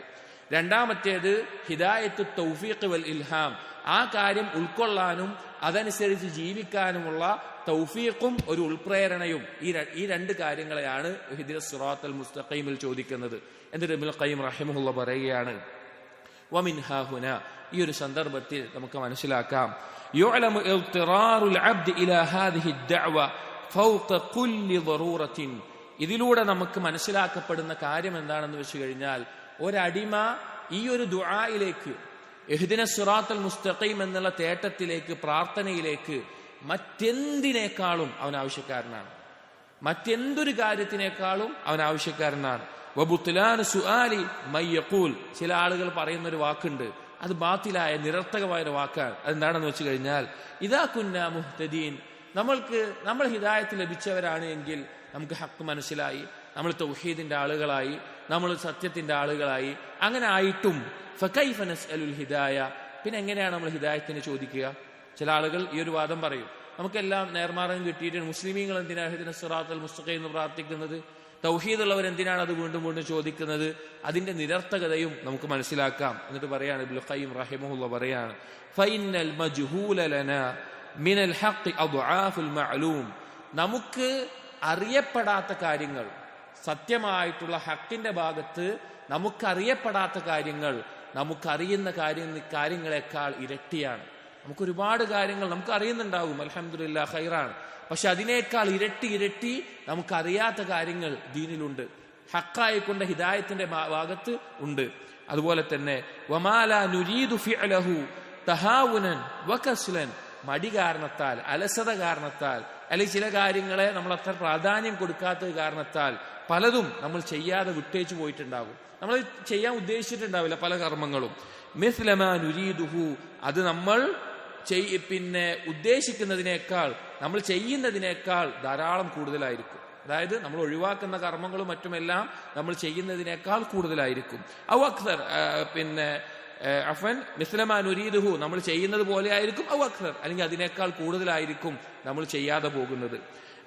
രണ്ടാമത്തേത് ഹിദായത്തു തൗഫീഖ് വൽ ഇൽഹാം, ആ കാര്യം ഉൾക്കൊള്ളാനും അതനുസരിച്ച് ജീവിക്കാനുമുള്ള തൗഫീഖും ഒരു ഉൾപ്രേരണയും. ഈ 2 കാര്യങ്ങളെയാണ് ഇഹ്ദിനസ് സിറാത്തൽ മുസ്തഖീമിൽ ചോദിക്കുന്നത്. എന്നിട്ട് ഇബ്നുൽ ഖയ്യിം റഹിമഹുല്ലാഹ് പറയുകയാണ് വമിൻഹാ ഹുന, ഈ ഒരു സന്ദർഭത്തിൽ നമുക്ക് മനസ്സിലാക്കാം. യുഅലമു ഇൽതിറാറുൽ അബ്ദി ഇലാ ഹാദിഹി ദഅവ ഫൗഖ കുല്ലി ദറൂറത്തിൻ. ഇതിലൂടെ നമുക്ക് മനസ്സിലാക്കപ്പെടുന്ന കാര്യം എന്താണെന്ന് വെച്ച് കഴിഞ്ഞാൽ, ഒരടിമ ഈ ഒരു ദുആയിലേക്ക്, ഇഹ്ദിന സിറാത്തൽ മുസ്തഖീം എന്നുള്ള തേട്ടത്തിലേക്ക്, പ്രാർത്ഥനയിലേക്ക് മറ്റെന്തിനേക്കാളും അവൻ ആവശ്യക്കാരനാണ്. മറ്റെന്തൊരു കാര്യത്തിനേക്കാളും അവൻ ആവശ്യക്കാരനാണ്. വബുത്ലാനു സുആലി മയ്യഖൂൽ. ചില ആളുകൾ പറയുന്നൊരു വാക്കുണ്ട്, അത് ബാത്തിലായ നിരർത്ഥകമായ ഒരു വാക്കാണ്. അതെന്താണെന്ന് വെച്ച് കഴിഞ്ഞാൽ, ഇദാ കുന്നാ മുഹ്തദീൻ, നമ്മൾ ഹിദായത്ത് ലഭിച്ചവരാണ് എങ്കിൽ, നമുക്ക് ഹക്ക് മനസ്സിലായി, നമ്മൾ തൗഹീദിന്റെ ആളുകളായി, നമ്മൾ സത്യത്തിന്റെ ആളുകളായി, അങ്ങനെ ആയിട്ടും ഫകൈഫ നസ്അലുൽ ഹിദായ, പിന്നെ എങ്ങനെയാണ് നമ്മൾ ഹിദായത്തിനെ ചോദിക്കുക? ചില ആളുകൾ ഈ ഒരു വാദം പറയും, നമുക്കെല്ലാം നേർമാർഗം കിട്ടിയിട്ട് മുസ്ലിമീങ്ങൾ എന്തിനാണ് ഇഹ്ദിന സിറാത്തൽ മുസ്തഖീം എന്ന് പ്രാർത്ഥിക്കുന്നത്? തൗഹീദുള്ളവർ എന്തിനാണ് അത് വീണ്ടും വീണ്ടും ചോദിക്കുന്നത്? അതിന്റെ നിരർത്ഥകതയും നമുക്ക് മനസ്സിലാക്കാം. എന്നിട്ട് പറയാണ് ഇബ്നുൽ ഖയ്യിം റഹിമഹുല്ലാഹ് പറയാണ്, ഫഇന്നൽ മജ്ഹൂല ലനാ മിനൽ ഹഖ് അദ്ആഫുൽ മഅലൂം. നമുക്ക് അറിയപ്പെടാത്ത കാര്യങ്ങൾ, സത്യമായിട്ടുള്ള ഹക്കിന്റെ ഭാഗത്ത് നമുക്കറിയപ്പെടാത്ത കാര്യങ്ങൾ നമുക്കറിയുന്ന കാര്യങ്ങളെക്കാൾ ഇരട്ടിയാണ്. നമുക്കൊരുപാട് കാര്യങ്ങൾ നമുക്ക് അറിയുന്നുണ്ടാവും, അൽഹംദുലില്ലാഹ് ഖൈറാണ്. പക്ഷെ അതിനേക്കാൾ ഇരട്ടി നമുക്കറിയാത്ത കാര്യങ്ങൾ ദീനിലുണ്ട്, ഹക്കായിക്കൊണ്ട് ഹിദായത്തിന്റെ ഭാഗത്ത് ഉണ്ട്. അതുപോലെ തന്നെ വമാലാ നുരീദു ഫിഅലഹു തഹാവുനൻ വകസ്ലൻ, മടി കാരണത്താൽ, അലസത കാരണത്താൽ, അല്ലെങ്കിൽ ചില കാര്യങ്ങളെ നമ്മൾ അത്ര പ്രാധാന്യം കൊടുക്കാത്തത് കാരണത്താൽ പലതും നമ്മൾ ചെയ്യാതെ വിട്ടേച്ചു പോയിട്ടുണ്ടാകും. നമ്മൾ ചെയ്യാൻ ഉദ്ദേശിച്ചിട്ടുണ്ടാവില്ല പല കർമ്മങ്ങളും. മിസ്ലമാ നുരീദുഹു, അത് നമ്മൾ ഉദ്ദേശിക്കുന്നതിനേക്കാൾ, നമ്മൾ ചെയ്യുന്നതിനേക്കാൾ ധാരാളം കൂടുതലായിരിക്കും. അതായത് നമ്മൾ ഒഴിവാക്കുന്ന കർമ്മങ്ങളും മറ്റുമെല്ലാം നമ്മൾ ചെയ്യുന്നതിനേക്കാൾ കൂടുതലായിരിക്കും. ഔ അക്സർ, മിസ്ലമാ നുരീദുഹു, നമ്മൾ ചെയ്യുന്നത് പോലെ ആയിരിക്കും. ഔ അക്സർ, അല്ലെങ്കിൽ അതിനേക്കാൾ കൂടുതലായിരിക്കും നമ്മൾ ചെയ്യാതെ പോകുന്നത്.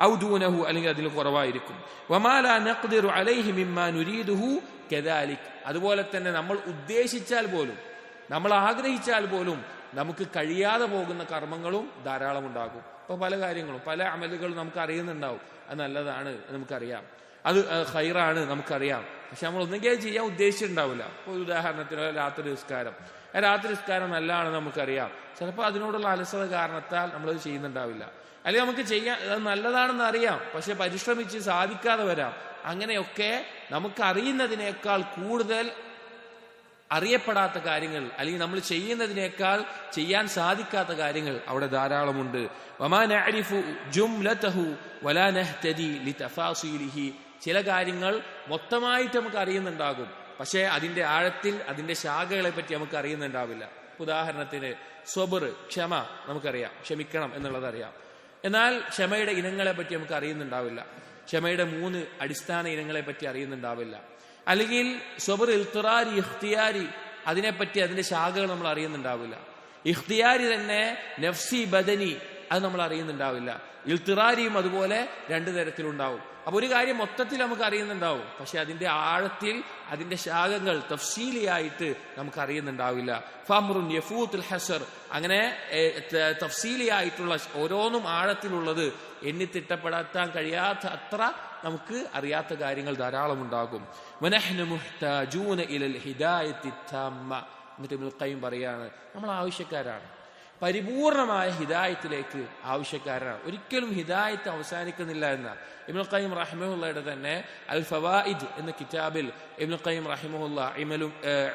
ഔ ദൂനഹു, അല്ലെങ്കിൽ അതിൽ കുറവായിരിക്കും. വമാ ലാ നഖ്ദിറു അലൈഹി മിമ്മാ നുരീദുഹു കദാലിക്, അതുപോലെ തന്നെ നമ്മൾ ഉദ്ദേശിച്ചാൽ പോലും, നമ്മൾ ആഗ്രഹിച്ചാൽ പോലും നമുക്ക് കഴിയാതെ പോകുന്ന കർമ്മങ്ങളും ധാരാളം ഉണ്ടാകും. ഇപ്പൊ പല കാര്യങ്ങളും, പല അമലുകളും നമുക്ക് അറിയുന്നുണ്ടാവും, അത് നല്ലതാണ് നമുക്കറിയാം, അത് ഖൈറാണ് നമുക്കറിയാം. പക്ഷെ നമ്മൾ ഒന്നെങ്കിൽ ചെയ്യാൻ ഉദ്ദേശിച്ചിട്ടുണ്ടാവില്ല. ഇപ്പോൾ ഉദാഹരണത്തിന് രാത്രി നിസ്കാരം നല്ലതാണ് നമുക്കറിയാം, ചിലപ്പോൾ അതിനോടുള്ള അലസത കാരണത്താൽ നമ്മളത് ചെയ്യുന്നുണ്ടാവില്ല. അല്ലെങ്കിൽ നമുക്ക് ചെയ്യാൻ അത് നല്ലതാണെന്ന് അറിയാം, പക്ഷെ പരിശ്രമിച്ച് സാധിക്കാതെ വരാം. അങ്ങനെയൊക്കെ നമുക്കറിയുന്നതിനേക്കാൾ കൂടുതൽ അറിയപ്പെടാത്ത കാര്യങ്ങൾ, അല്ലെങ്കിൽ നമ്മൾ ചെയ്യുന്നതിനേക്കാൾ ചെയ്യാൻ സാധിക്കാത്ത കാര്യങ്ങൾ അവിടെ ധാരാളമുണ്ട്. വമാ നഅരിഫു ജുംലതഹു വലാ നഹ്തദി ലിതഫാസീലിഹി, ചില കാര്യങ്ങൾ മൊത്തമായിട്ട് നമുക്ക് അറിയുന്നുണ്ടാകും, പക്ഷേ അതിന്റെ ആഴത്തിൽ, അതിന്റെ ശാഖകളെ പറ്റി നമുക്ക് അറിയുന്നുണ്ടാവില്ല. ഉദാഹരണത്തിന് സ്വബർ, ക്ഷമ നമുക്കറിയാം, ക്ഷമിക്കണം എന്നുള്ളത് അറിയാം. എന്നാൽ ക്ഷമയുടെ ഇനങ്ങളെ പറ്റി നമുക്ക് അറിയുന്നുണ്ടാവില്ല, ക്ഷമയുടെ 3 അടിസ്ഥാന ഇനങ്ങളെ പറ്റി അറിയുന്നുണ്ടാവില്ല. അല്ലെങ്കിൽ സ്വബർ, ഇൽത്തിറാരി, ഇഖ്തിയാരി, അതിനെപ്പറ്റി, അതിന്റെ ശാഖകൾ നമ്മൾ അറിയുന്നുണ്ടാവില്ല. ഇഖ്തിയാരി തന്നെ നഫ്സി, ബദനി, അത് നമ്മൾ അറിയുന്നുണ്ടാവില്ല. ഇൽത്തിറാരിയും അതുപോലെ 2 തരത്തിലുണ്ടാവും. അപ്പൊ ഒരു കാര്യം മൊത്തത്തിൽ നമുക്ക് അറിയുന്നുണ്ടാവും, പക്ഷെ അതിന്റെ ആഴത്തിൽ, അതിന്റെ ശാഖകൾ തഫ്സീലിയായിട്ട് നമുക്ക് അറിയുന്നുണ്ടാവില്ല. ഫഅംറുൻ യഫൂത്തുൽ ഹസർ, അങ്ങനെ തഫ്സീലിയായിട്ടുള്ള ഓരോന്നും ആഴത്തിലുള്ളത് എണ്ണിത്തിട്ടപ്പെടാൻ കഴിയാത്ത അത്ര നമുക്ക് അറിയാത്ത കാര്യങ്ങൾ ധാരാളം ഉണ്ടാകും. വനഹ്നു മുഹ്താജൂന ഇലൽ ഹിദായത്തി തമ്മ, എന്നിട്ട് ഇബ്നുൽ ഖയ്യിം പറയാണ്, നമ്മൾ ആവശ്യക്കാരാണ്, പരിപൂർണമായ ഹിദായത്തിലേക്ക് ആവശ്യക്കാരാണ്. ഒരിക്കലും ഹിദായത്ത് അവസാനിക്കുന്നില്ല എന്ന ഇബ്നുൽ ഖയ്യിം റഹിമഹുള്ളയുടെ തന്നെ അൽ ഫവായിദ് എന്ന കിതാബിൽ ഇബ്നുൽ ഖയ്യിം റഹിമഹുള്ള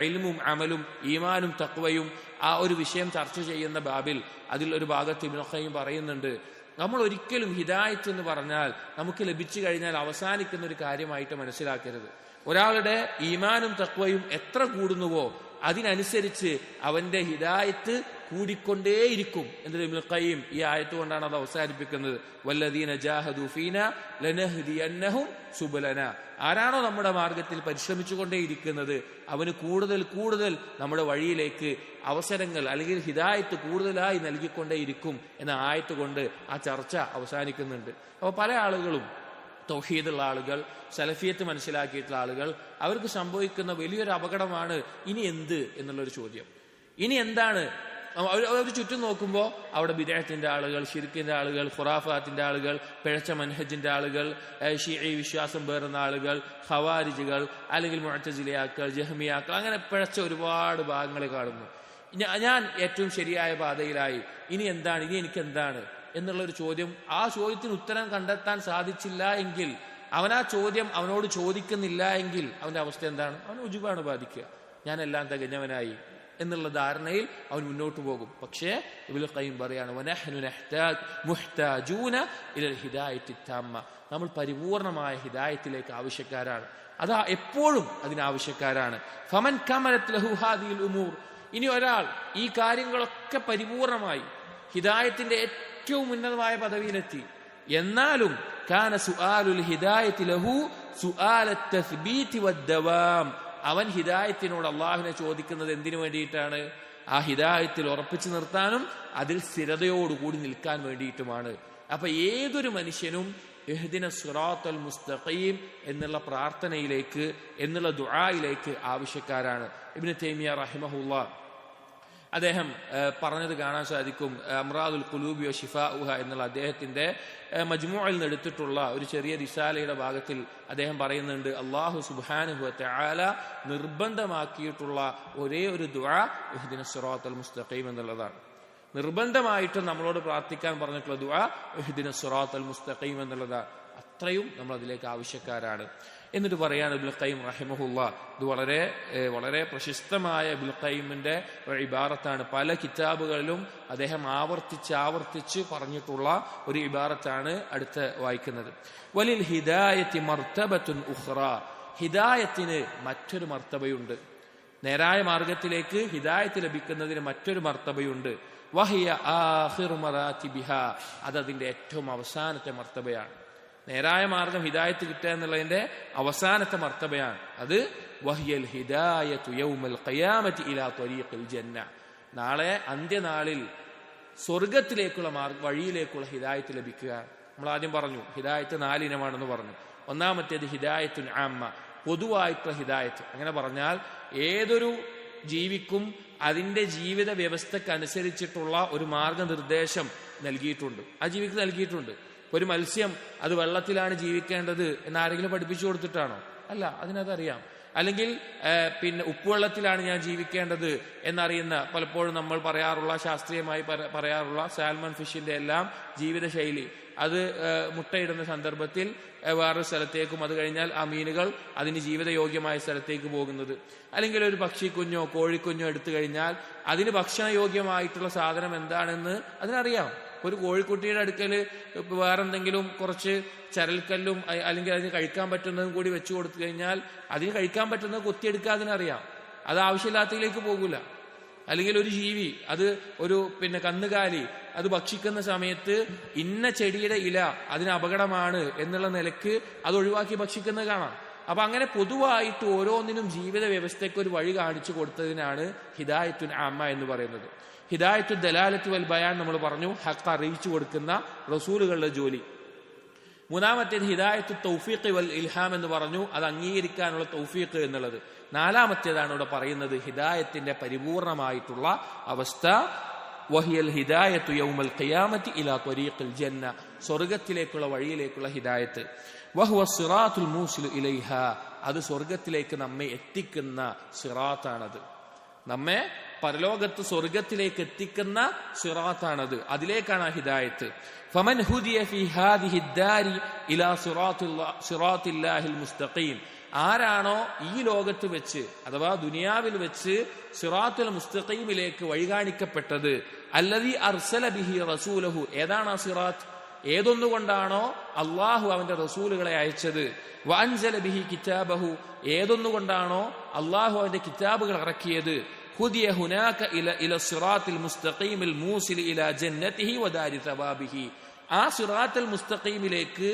ഇൽമും അമലും ഈമാനും തഖ്വയും ആ ഒരു വിഷയം ചർച്ച ചെയ്യുന്ന ബാബിൽ അതിൽ ഒരു ഭാഗത്ത് ഇബ്നുൽ ഖയ്യിം പറയുന്നുണ്ട്, നമ്മൾ ഒരിക്കലും ഹിദായത്ത് എന്ന് പറഞ്ഞാൽ നമുക്ക് ലഭിച്ചു കഴിഞ്ഞാൽ അവസാനിക്കുന്ന ഒരു കാര്യമായിട്ട് മനസ്സിലാക്കരുത്. ഒരാളുടെ ഈമാനും തഖ്വയും എത്ര കൂടുന്നുവോ അതിനനുസരിച്ച് അവന്റെ ഹിദായത്ത് കൂടിക്കൊണ്ടേയിരിക്കും എന്ന് ഇബ്നുൽ ഖയ്യിം ഈ ആയത്ത് കൊണ്ടാണ് അത് അവസാനിപ്പിക്കുന്നത്. വല്ലദീന ജാഹദു ഫീന ലനഹ്ദിയന്നഹും സുബലന, ആരാണോ നമ്മുടെ മാർഗത്തിൽ പരിശ്രമിച്ചുകൊണ്ടേയിരിക്കുന്നത് അവന് കൂടുതൽ കൂടുതൽ നമ്മുടെ വഴിയിലേക്ക് അവസരങ്ങൾ, അല്ലെങ്കിൽ ഹിദായത്ത് കൂടുതലായി നൽകിക്കൊണ്ടേയിരിക്കും എന്ന ആയത്ത് കൊണ്ട് ആ ചർച്ച അവസാനിക്കുന്നുണ്ട്. അപ്പോൾ പല ആളുകളും, തൗഹീദുള്ള ആളുകൾ, സലഫിയത്ത് മനസ്സിലാക്കിയിട്ടുള്ള ആളുകൾ, അവർക്ക് സംഭവിക്കുന്ന വലിയൊരു അപകടമാണ് ഇനി എന്ത് എന്നുള്ളൊരു ചോദ്യം. ഇനി എന്താണ്? അവർ ചുറ്റും നോക്കുമ്പോൾ അവിടെ ബിദ്അത്തിന്റെ ആളുകൾ, ശിർക്കിന്റെ ആളുകൾ, ഖുറാഫാത്തിന്റെ ആളുകൾ, പിഴച്ച മൻഹജിന്റെ ആളുകൾ, ശീഈ വിശ്വാസം പേറുന്ന ആളുകൾ, ഖവാരിജുകൾ, അല്ലെങ്കിൽ മുഅ്തസിലിയാക്കൾ, ജഹ്മിയാക്കൾ, അങ്ങനെ പിഴച്ച ഒരുപാട് ഭാഗങ്ങൾ കാണുന്നു. ഞാൻ ഏറ്റവും ശരിയായ പാതയിലായി, ഇനി എന്താണ്, ഇനി എനിക്ക് എന്താണ് എന്നുള്ളൊരു ചോദ്യം, ആ ചോദ്യത്തിന് ഉത്തരം കണ്ടെത്താൻ സാധിച്ചില്ല എങ്കിൽ, അവൻ ആ ചോദ്യം അവനോട് ചോദിക്കുന്നില്ല എങ്കിൽ അവന്റെ അവസ്ഥ എന്താണ്? അവൻ ഉജുബാണ് ബാധിക്കുക. ഞാനെല്ലാം തികഞ്ഞവനായി എന്നുള്ള ധാരണയിൽ അവൻ മുന്നോട്ട് പോകും. പക്ഷേ ഇബ്നുൽ ഖയ്യിം പറയാണ്, വനഹ്നു മുഹ്താജൂന ഇലൽ ഹിദായത്തി താമ്മ, നമ്മൾ പരിപൂർണമായ ഹിദായത്തിലേക്ക് ആവശ്യക്കാരാണ്. അതാ എപ്പോഴും അതിനാവശ്യക്കാരാണ്. ഫമൻ കമലത് ലഹു ഹാദിഹിൽ ഉമൂർ, ഇനി ഒരാൾ ഈ കാര്യങ്ങളൊക്കെ പരിപൂർണമായി ഹിദായത്തിന്റെ ഏറ്റവും ഉന്നതമായ പദവിയിലെത്തി, എന്നാലും കാന സുആലുൽ ഹിദായത്തി ലഹു സുആലത് തസ്ബീതി വദ്ദവാം, അവൻ ഹിദായത്തിനോട് അള്ളാഹുവിനെ ചോദിക്കുന്നത് എന്തിനു വേണ്ടിയിട്ടാണ്? ആ ഹിദായത്തിൽ ഉറപ്പിച്ചു നിർത്താനും അതിൽ സ്ഥിരതയോടുകൂടി നിൽക്കാൻ വേണ്ടിയിട്ടുമാണ്. അപ്പൊ ഏതൊരു മനുഷ്യനും ഇഹ്ദിന സിറാത്തൽ മുസ്തഖീം എന്നുള്ള പ്രാർത്ഥനയിലേക്ക്, എന്നുള്ള ദുആയിലേക്ക് ആവശ്യക്കാരാണ്. ഇബ്നു തൈമിയ റഹിമഹുല്ലാഹ് അദ്ദേഹം പറഞ്ഞത് കാണാൻ സാധിക്കും. അംറാദുൽ ഖുലൂബി വ ശിഫാഉഹ എന്നുള്ള അദ്ദേഹത്തിന്റെ മജ്മൂഇൽ നിന്ന് എടുത്തിട്ടുള്ള ഒരു ചെറിയ റിസാലയുടെ ഭാഗത്തിൽ അദ്ദേഹം പറയുന്നുണ്ട്, അല്ലാഹു സുബ്ഹാനഹു വ തആല നിർബന്ധമാക്കിയിട്ടുള്ള ഒരേ ഒരു ദുആ ഇഹ്ദിന സിറാത്തൽ മുസ്തഖീം എന്നുള്ളതാണ്. നിർബന്ധമായിട്ടും നമ്മളോട് പ്രാർത്ഥിക്കാൻ പറഞ്ഞിട്ടുള്ള ദുആ ഇഹ്ദിന സിറാത്തൽ മുസ്തഖീം എന്നുള്ളതാണ്. അത്രയും നമ്മൾ അതിലേക്ക് ആവശ്യക്കാരാണ്. എന്നിട്ട് പറയാണ് ഇബ്നുൽ ഖയ്യിം റഹിമഹുല്ലാഹ്, ഇത് വളരെ വളരെ പ്രശസ്തമായ ഇബ്നുൽ ഖയ്യിമിന്റെ ഒരു ഇബാറത്താണ്. പല കിതാബുകളിലും അദ്ദേഹം ആവർത്തിച്ച് പറഞ്ഞിട്ടുള്ള ഒരു ഇബാറത്താണ് അടുത്ത് വായിക്കുന്നത്. വലിൽ ഹിദായത്തി മർത്തബത്തുൻ ഉഖ്റ, ഹിദായത്തിന് മറ്റൊരു മർത്തബയുണ്ട്. നേരായ മാർഗത്തിലേക്ക് ഹിദായത്ത് ലഭിക്കുന്നതിന് മറ്റൊരു മർത്തബയുണ്ട്. വഹിയ ആഖിറു മറാത്തിബിഹ, അതതിന്റെ ഏറ്റവും അവസാനത്തെ മർത്തബയാണ്. നേരായ മാർഗം ഹിദായത്ത് കിട്ടുക എന്നുള്ളതിന്റെ അവസാനത്തെ മർത്തബയാണ് അത്. വഹിയൽ ഹിദായത്തു യൗമൽ ഖിയാമത്തി ഇലാ ത്വരീഖിൽ ജന്ന, നാളെ അന്ത്യനാളിൽ സ്വർഗത്തിലേക്കുള്ള വഴിയിലേക്കുള്ള ഹിദായത്ത് ലഭിക്കുക. നമ്മൾ ആദ്യം പറഞ്ഞു ഹിദായത്ത് 4 ഇനമാണെന്ന് പറഞ്ഞു. ഒന്നാമത്തേത് ഹിദായത്തുൻ ആമ്മ, പൊതുവായിട്ടുള്ള ഹിദായത്ത്. അങ്ങനെ പറഞ്ഞാൽ ഏതൊരു ജീവിക്കും അതിന്റെ ജീവിത വ്യവസ്ഥക്കനുസരിച്ചിട്ടുള്ള ഒരു മാർഗനിർദ്ദേശം നൽകിയിട്ടുണ്ട്, ആ ജീവിക്ക് നൽകിയിട്ടുണ്ട്. ഒരു മത്സ്യം അത് വെള്ളത്തിലാണ് ജീവിക്കേണ്ടത് എന്നാരെങ്കിലും പഠിപ്പിച്ചു കൊടുത്തിട്ടാണോ? അല്ല, അതിനതറിയാം. അല്ലെങ്കിൽ പിന്നെ ഉപ്പുവെള്ളത്തിലാണ് ഞാൻ ജീവിക്കേണ്ടത് എന്നറിയുന്ന, പലപ്പോഴും നമ്മൾ പറയാറുള്ള, ശാസ്ത്രീയമായി പറയാറുള്ള സാൽമൺ ഫിഷിന്റെ എല്ലാം ജീവിതശൈലി, അത് മുട്ടയിടുന്ന സന്ദർഭത്തിൽ വേറൊരു സ്ഥലത്തേക്കും അത് കഴിഞ്ഞാൽ ആ മീനുകൾ അതിന് ജീവിതയോഗ്യമായ സ്ഥലത്തേക്ക് പോകുന്നത്. അല്ലെങ്കിൽ ഒരു പക്ഷിക്കുഞ്ഞോ കോഴിക്കുഞ്ഞോ എടുത്തു കഴിഞ്ഞാൽ അതിന് ഭക്ഷണയോഗ്യമായിട്ടുള്ള സാധനം എന്താണെന്ന് അതിനറിയാം. ഒരു കോഴിക്കുട്ടിയുടെ അടുക്കൽ വേറെന്തെങ്കിലും കുറച്ച് ചരൽക്കല്ലും അല്ലെങ്കിൽ അതിന് കഴിക്കാൻ പറ്റുന്നതും കൂടി വെച്ചു കൊടുത്തു കഴിഞ്ഞാൽ അതിന് കഴിക്കാൻ പറ്റുന്നത് കൊത്തിയെടുക്കാൻ അതിനറിയാം, അത് ആവശ്യമില്ലാത്തതിലേക്ക് പോകില്ല. അല്ലെങ്കിൽ ഒരു ജീവി, അത് ഒരു കന്നുകാലി, അത് ഭക്ഷിക്കുന്ന സമയത്ത് ഇന്ന ചെടിയുടെ ഇല അതിന് അപകടമാണ് എന്നുള്ള നിലക്ക് അത് ഒഴിവാക്കി ഭക്ഷിക്കുന്നത് കാണാം. അപ്പൊ അങ്ങനെ പൊതുവായിട്ട് ഓരോന്നിനും ജീവിത വ്യവസ്ഥയ്ക്ക് ഒരു വഴി കാണിച്ചു കൊടുത്തതിനാണ് ഹിദായത്തുൻ ആമ്മ എന്ന് പറയുന്നത്. ഹിദായത്തു ദലാലത്ത് വൽ ബയാൻ നമ്മൾ പറഞ്ഞു, ഹഖ് അറിയിച്ചു കൊടുക്കുന്ന റസൂലുകളുടെ ജോലി. മൂന്നാമത്തേത് ഹിദായത്തു തൗഫീഖ് വൽ ഇൽഹാം എന്ന് പറഞ്ഞു, അത് അംഗീകരിക്കാനുള്ള തൗഫീഖ് എന്നുള്ളത്. നാലാമത്തേതാണ് ഇവിടെ പറയുന്നത് ഹിദായത്തിന്റെ പരിപൂർണമായിട്ടുള്ള അവസ്ഥ. വഹിയൽ ഹിദായത്തു യൗമൽ ഖിയാമത്തി ഇലാ ത്വരീഖിൽ ജന്ന, സ്വർഗത്തിലേക്കുള്ള വഴിയിലേക്കുള്ള ഹിദായത്ത്. വഹുവ സിറാത്തുൽ മൂസിലു ഇലൈഹ, അത് സ്വർഗത്തിലേക്ക് നമ്മെ എത്തിക്കുന്ന സിറാത്താണത്. നമ്മെ പരലോകത്ത് സ്വർഗത്തിലേക്ക് എത്തിക്കുന്ന സിറാത്താണത്, അതിലേക്കാണ് ഹിദായത്ത്. ഫമൻ ഹുദിയ ഫീ ഹാദിഹി ദാരി ഇലാ സിറാത്തില്ലാഹിൽ മുസ്തഖീം, ആരാണോ ഈ ലോകത്ത് വെച്ച് അഥവാ ദുനിയാവിൽ വെച്ച് സിറാത്തുൽ മുസ്തഖീമിലേക്ക് വഴികാണിക്കപ്പെട്ടത്, അല്ലദീ അർസല ബിഹി റസൂലഹു, ഏതാണ് ആ സിറാത്ത്? ഏതൊന്നുകൊണ്ടാണോ അള്ളാഹു അവന്റെ റസൂലുകളെ അയച്ചത്. വഅൻസല ബിഹി കിതാബഹു, ഏതൊന്നുകൊണ്ടാണോ അള്ളാഹു അവന്റെ കിതാബുകൾ ഇറക്കിയത്. ഹുദിയ ഹുനാക ഇല സിറാത്തിൽ മുസ്തഖീമിൽ മൂസിൽ ഇലാ ജന്നതിഹി വദാരി തവാബിഹി, ആ സിറാത്തുൽ മുസ്തഖീമിലേക്ക്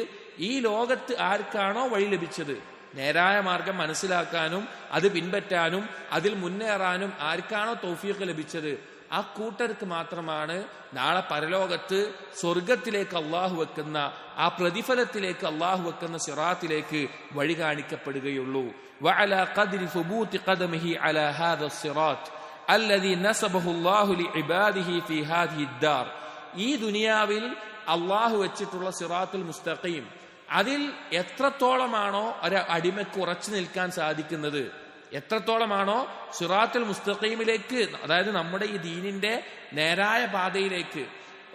ഈ ലോകത്ത് ആർക്കാണോ വഴി ലഭിച്ചത്, നേരായ മാർഗം മനസ്സിലാക്കാനും അത് പിൻപറ്റാനും അതിൽ മുന്നേറാനും ആർക്കാണോ തൗഫീഖ് ലഭിച്ചത്, ആ കൂട്ടർക്ക് മാത്രമാണ് നാളെ പരലോകത്ത് സ്വർഗത്തിലേക്ക് അള്ളാഹു വെക്കുന്ന, ആ പ്രതിഫലത്തിലേക്ക് അള്ളാഹു വെക്കുന്ന സിറാത്തിലേക്ക് വഴി കാണിക്കപ്പെടുകയുള്ളൂ. വഅലാ ഖദ്രി ഫുബൂതി ഖദമിഹി അലാ ഹാദാ സിറാത്ത് അല്ലദീ നസബഹു അല്ലാഹു ലിഇബാദിഹി ഫീ ഹാദിഹി ദാർ, ഈ ദുനിയാവിൽ അള്ളാഹു വെച്ചിട്ടുള്ള സിറാത്തുൽ മുസ്തഖീം, അതിൽ എത്രത്തോളമാണോ ഒരു അടിമയ്ക്ക് ഉറച്ചു നിൽക്കാൻ സാധിക്കുന്നത്, എത്രത്തോളമാണോ സിറാത്തുൽ മുസ്തഖീമിലേക്ക്, അതായത് നമ്മുടെ ഈ ദീനിന്റെ നേരായ പാതയിലേക്ക്.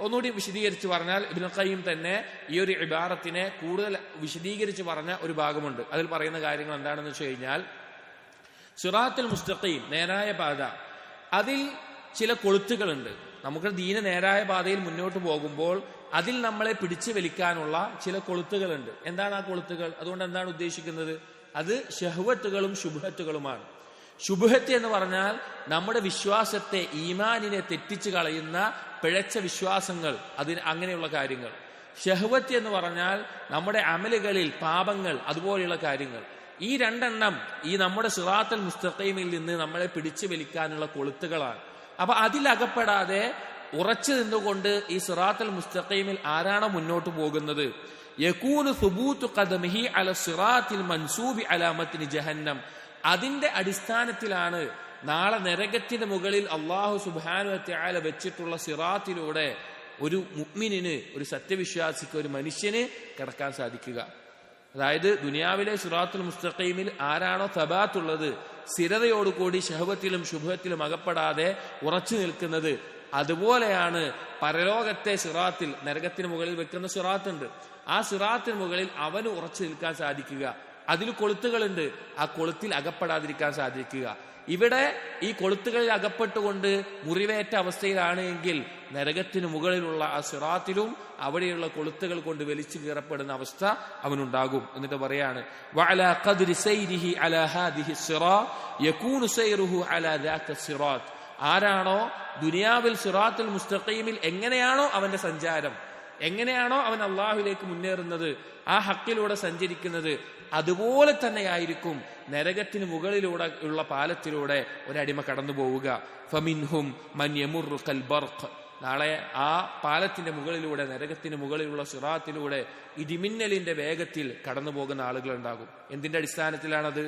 ഒന്നുകൂടി വിശദീകരിച്ച് പറഞ്ഞാൽ ഇബ്നുൽ ഖയ്യിം തന്നെ ഈ ഒരു ഇബാറത്തിനെ കൂടുതൽ വിശദീകരിച്ച് പറഞ്ഞ ഒരു ഭാഗമുണ്ട്. അതിൽ പറയുന്ന കാര്യങ്ങൾ എന്താണെന്ന് വെച്ച് കഴിഞ്ഞാൽ, സിറാത്തുൽ മുസ്തഖീം, നേരായ പാത, അതിൽ ചില കൊളുത്തുകളുണ്ട്. നമുക്ക് ദീന നേരായ പാതയിൽ മുന്നോട്ട് പോകുമ്പോൾ അതിൽ നമ്മളെ പിടിച്ചു വലിക്കാനുള്ള ചില കൊളുത്തുകളുണ്ട്. എന്താണ് ആ കൊളുത്തുകൾ? അതുകൊണ്ട് എന്താണ് ഉദ്ദേശിക്കുന്നത്? അത് ശഹ്വത്തുകളും ശുബ്ഹത്തുകളുമാണ്. ശുബ്ഹത്ത് എന്ന് പറഞ്ഞാൽ നമ്മുടെ വിശ്വാസത്തെ, ഈമാനിനെ തെറ്റിച്ച് കളയുന്ന പിഴച്ച വിശ്വാസങ്ങൾ, അങ്ങനെയുള്ള കാര്യങ്ങൾ. ശഹ്വത്ത് എന്ന് പറഞ്ഞാൽ നമ്മുടെ അമലുകളിൽ പാപങ്ങൾ, അതുപോലെയുള്ള കാര്യങ്ങൾ. ഈ രണ്ടെണ്ണം ഈ നമ്മുടെ സിറാത്തുൽ മുസ്തഖീമിൽ നിന്ന് നമ്മളെ പിടിച്ചു വലിക്കാനുള്ള കൊളുത്തുകളാണ്. അപ്പൊ അതിലകപ്പെടാതെ ഉറച്ചു നിന്നുകൊണ്ട് ഈ സിറാത്തുൽ മുസ്തഖീമിൽ ആരാണോ മുന്നോട്ട് പോകുന്നത്, യകൂനു സുബൂതു ഖദമിഹി അല സിറാത്തിൽ മൻസൂബി അലാ മത്നി ജഹന്നം, അതിന്റെ അടിസ്ഥാനത്തിലാണ് നാളെ നരകത്തിന്റെ മുകളിൽ അല്ലാഹു സുബ്ഹാനഹു വ തആല വെച്ചിട്ടുള്ള സിറാത്തിലൂടെ ഒരു മുഅ്മിനിന്, ഒരു സത്യവിശ്വാസിക്ക്, ഒരു മനുഷ്യന് കടക്കാൻ സാധിക്കുക. അതായത് ദുനിയാവിലെ സിറാത്തുൽ മുസ്തഖീമിൽ ആരാണോ തബാത്തുള്ളത്, സ്ഥിരതയോടുകൂടി ശഹവത്തിലും ശുഭത്തിലും അകപ്പെടാതെ ഉറച്ചു നിൽക്കുന്നത്, അതുപോലെയാണ് പരലോകത്തെ സിറാത്തിൽ, നരകത്തിന് മുകളിൽ വെക്കുന്ന സിറാത്തുണ്ട്, ആ സിറാത്തിന് മുകളിൽ അവന് ഉറച്ചു നിൽക്കാൻ സാധിക്കുക. അതിൽ കൊളുത്തുകളുണ്ട്, ആ കൊളുത്തിൽ അകപ്പെടാതിരിക്കാൻ സാധിക്കുക. ഇവിടെ ഈ കൊളുത്തുകളിൽ അകപ്പെട്ടുകൊണ്ട് മുറിവേറ്റ അവസ്ഥയിലാണ് എങ്കിൽ നരകത്തിന് മുകളിലുള്ള ആ സിറാത്തിലും അവിടെയുള്ള കൊളുത്തുകൾ കൊണ്ട് വലിച്ചു കീറപ്പെടുന്ന അവസ്ഥ അവനുണ്ടാകും. എന്നിട്ട് പറയാണ്, വഅലാ ഖദ്രി സൈരിഹി അലാ ഹാദിഹി സിറാത്ത് യകൂനു സൈറുഹു അലാ ദാക സിറാത്ത്, ആരാണോ ദുനിയാവിൽ സിറാത്തുൽ മുസ്തഖീമിൽ എങ്ങനെയാണോ അവന്റെ സഞ്ചാരം, എങ്ങനെയാണോ അവൻ അള്ളാഹുവിലേക്ക് മുന്നേറുന്നത്, ആ ഹക്കിലൂടെ സഞ്ചരിക്കുന്നത്, അതുപോലെ തന്നെയായിരിക്കും നരകത്തിന് മുകളിലൂടെ ഉള്ള പാലത്തിലൂടെ ഒരടിമ കടന്നു പോവുക. ഫമിൻഹും മൻ യമുറു കൽ ബർഖ്, നാളെ ആ പാലത്തിന്റെ മുകളിലൂടെ, നരകത്തിന് മുകളിലുള്ള സിറാത്തിലൂടെ ഇടിമിന്നലിന്റെ വേഗത്തിൽ കടന്നു പോകുന്ന ആളുകൾ ഉണ്ടാകും. എന്തിന്റെ അടിസ്ഥാനത്തിലാണത്?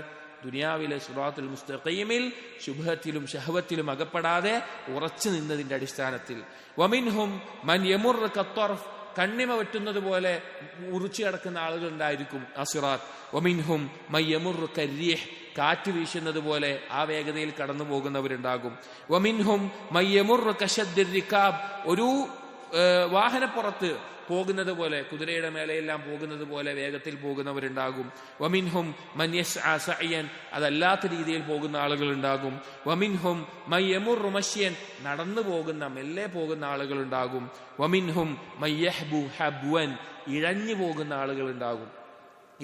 ദുനിയാവിലെ സിറാത്തുൽ മുസ്തഖീമിൽ ശുബ്ഹത്തിലും ശഹവത്തിലും അകപ്പെടാതെ ഉറച്ചു നിന്നതിന്റെ അടിസ്ഥാനത്തിൽ. വമിൻഹും മൻ യമുറു കത്വർഫ്, കണ്ണിമ വെട്ടുന്നത് പോലെ മുറിച്ചു കിടക്കുന്ന ആളുകൾ ഉണ്ടായിരിക്കും ആ സിറാത്ത്. വമിൻഹും മൻ യമുറു കരീഹ്, കാറ്റ് വീശുന്നത് പോലെ ആ വേഗതയിൽ കടന്നു പോകുന്നവരുണ്ടാകും. വമിൻഹും മൻ യമുറു കശദ്ദിർ റികാബ്, ഒരു വാഹനപ്പുറത്ത് പോകുന്നത് പോലെ, കുതിരയുടെ മേലെയെല്ലാം പോകുന്നത് പോലെ വേഗത്തിൽ പോകുന്നവരുണ്ടാകും. വമിൻഹും മൻ യസ്ആ സഅയൻ, അതല്ലാത്ത രീതിയിൽ പോകുന്ന ആളുകൾ ഉണ്ടാകും. വമിൻഹും മൻ യമുറു മശ്യൻ, നടന്നു പോകുന്ന, മെല്ലെ പോകുന്ന ആളുകൾ ഉണ്ടാകും. വമിൻഹും മൻ യഹ്ബു ഹബ്വൻ, ഇഴഞ്ഞു പോകുന്ന ആളുകൾ ഉണ്ടാകും,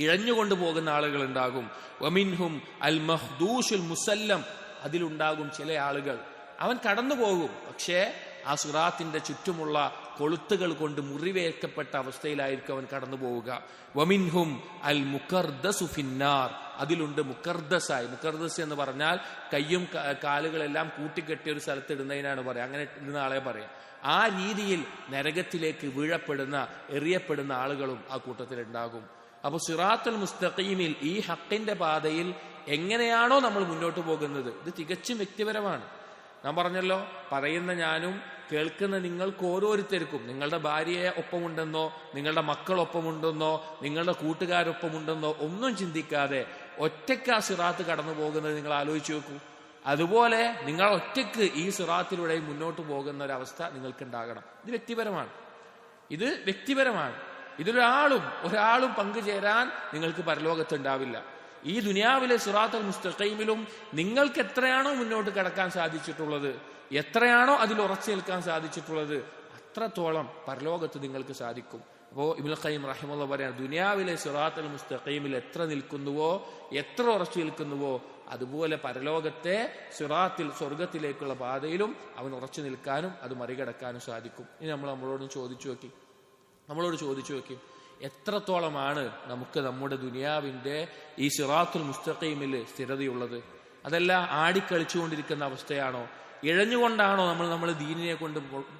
ഇഴഞ്ഞുകൊണ്ട് പോകുന്ന ആളുകൾ ഉണ്ടാകും. വമിൻഹും അൽ മഖ്ദൂഷുൽ മുസല്ലം, അതിലുണ്ടാകും ചില ആളുകൾ, അവൻ കടന്നു പോകും, പക്ഷേ ആ സിറാത്തിന്റെ ചുറ്റുമുള്ള കൊളുത്തുകൾ കൊണ്ട് മുറിവേൽക്കപ്പെട്ട അവസ്ഥയിലായിരിക്കും അവൻ കടന്നു പോവുക. വമിൻഹും അൽ മുഖർദസു ഫിന്നാർ, അതിലുണ്ട് മുഖർദസായി. മുഖർദസ് എന്ന് പറഞ്ഞാൽ കയ്യും കാലുകളെല്ലാം കൂട്ടിക്കെട്ടിയ ഒരു സ്ഥലത്ത് ഇടുന്നതിനാണ് പറയാം, അങ്ങനെ ഇടുന്ന ആളെ പറയാം. ആ രീതിയിൽ നരകത്തിലേക്ക് വീഴപ്പെടുന്ന, എറിയപ്പെടുന്ന ആളുകളും ആ കൂട്ടത്തിൽ ഉണ്ടാകും. അപ്പൊ സിറാത്തുൽ മുസ്തഖീമിൽ, ഈ ഹക്കിന്റെ പാതയിൽ എങ്ങനെയാണോ നമ്മൾ മുന്നോട്ട് പോകുന്നത്, ഇത് തികച്ചും വ്യക്തിപരമാണ്. ഞാൻ പറഞ്ഞല്ലോ, പറയുന്ന ഞാനും കേൾക്കുന്ന നിങ്ങൾക്ക് ഓരോരുത്തർക്കും നിങ്ങളുടെ ഭാര്യയെ ഒപ്പമുണ്ടെന്നോ, നിങ്ങളുടെ മക്കളൊപ്പമുണ്ടെന്നോ, നിങ്ങളുടെ കൂട്ടുകാരൊപ്പമുണ്ടെന്നോ ഒന്നും ചിന്തിക്കാതെ ഒറ്റയ്ക്ക് ആ സിറാത്ത് കടന്നു പോകുന്നത് നിങ്ങൾ ആലോചിച്ച് നോക്കൂ. അതുപോലെ നിങ്ങൾ ഒറ്റയ്ക്ക് ഈ സിറാത്തിലൂടെ മുന്നോട്ട് പോകുന്ന ഒരവസ്ഥ നിങ്ങൾക്ക് ഉണ്ടാകണം. ഇത് വ്യക്തിപരമാണ്, ഇത് വ്യക്തിപരമാണ്. ഇതിലൊരാളും പങ്കുചേരാൻ നിങ്ങൾക്ക് പരലോകത്തുണ്ടാവില്ല. ഈ ദുനിയാവിലെ സിറാത്തുൽ മുസ്തഖീമിലും നിങ്ങൾക്ക് എത്രയാണോ മുന്നോട്ട് കടക്കാൻ സാധിച്ചിട്ടുള്ളത്, എത്രയാണോ അതിൽ ഉറച്ചു നിൽക്കാൻ സാധിച്ചിട്ടുള്ളത്, അത്രത്തോളം പരലോകത്ത് നിങ്ങൾക്ക് സാധിക്കും. അപ്പോൾ ഇബ്നുൽ ഖയ്യിം റഹിമഹുല്ലാഹ് പറയാണ്, ദുനിയാവിലെ സിറാത്തുൽ മുസ്തഖീമിൽ എത്ര നിൽക്കുന്നുവോ, എത്ര ഉറച്ചു നിൽക്കുന്നുവോ, അതുപോലെ പരലോകത്തെ സിറാത്തിൽ, സ്വർഗത്തിലേക്കുള്ള പാതയിലും അവൻ ഉറച്ചു നിൽക്കാനും അത് മറികടക്കാനും സാധിക്കും. ഇനി നമ്മളോട് ചോദിച്ചു നോക്കി, എത്രത്തോളമാണ് നമുക്ക് നമ്മുടെ ദുനിയാവിന്റെ ഈ സിറാത്തുൽ മുസ്തഖീമിൽ സ്ഥിരതയുള്ളത്? അതല്ല ആടിക്കളിച്ചുകൊണ്ടിരിക്കുന്ന അവസ്ഥയാണോ? ഇഴഞ്ഞുകൊണ്ടാണോ നമ്മൾ ദീനിനെ കൊണ്ട്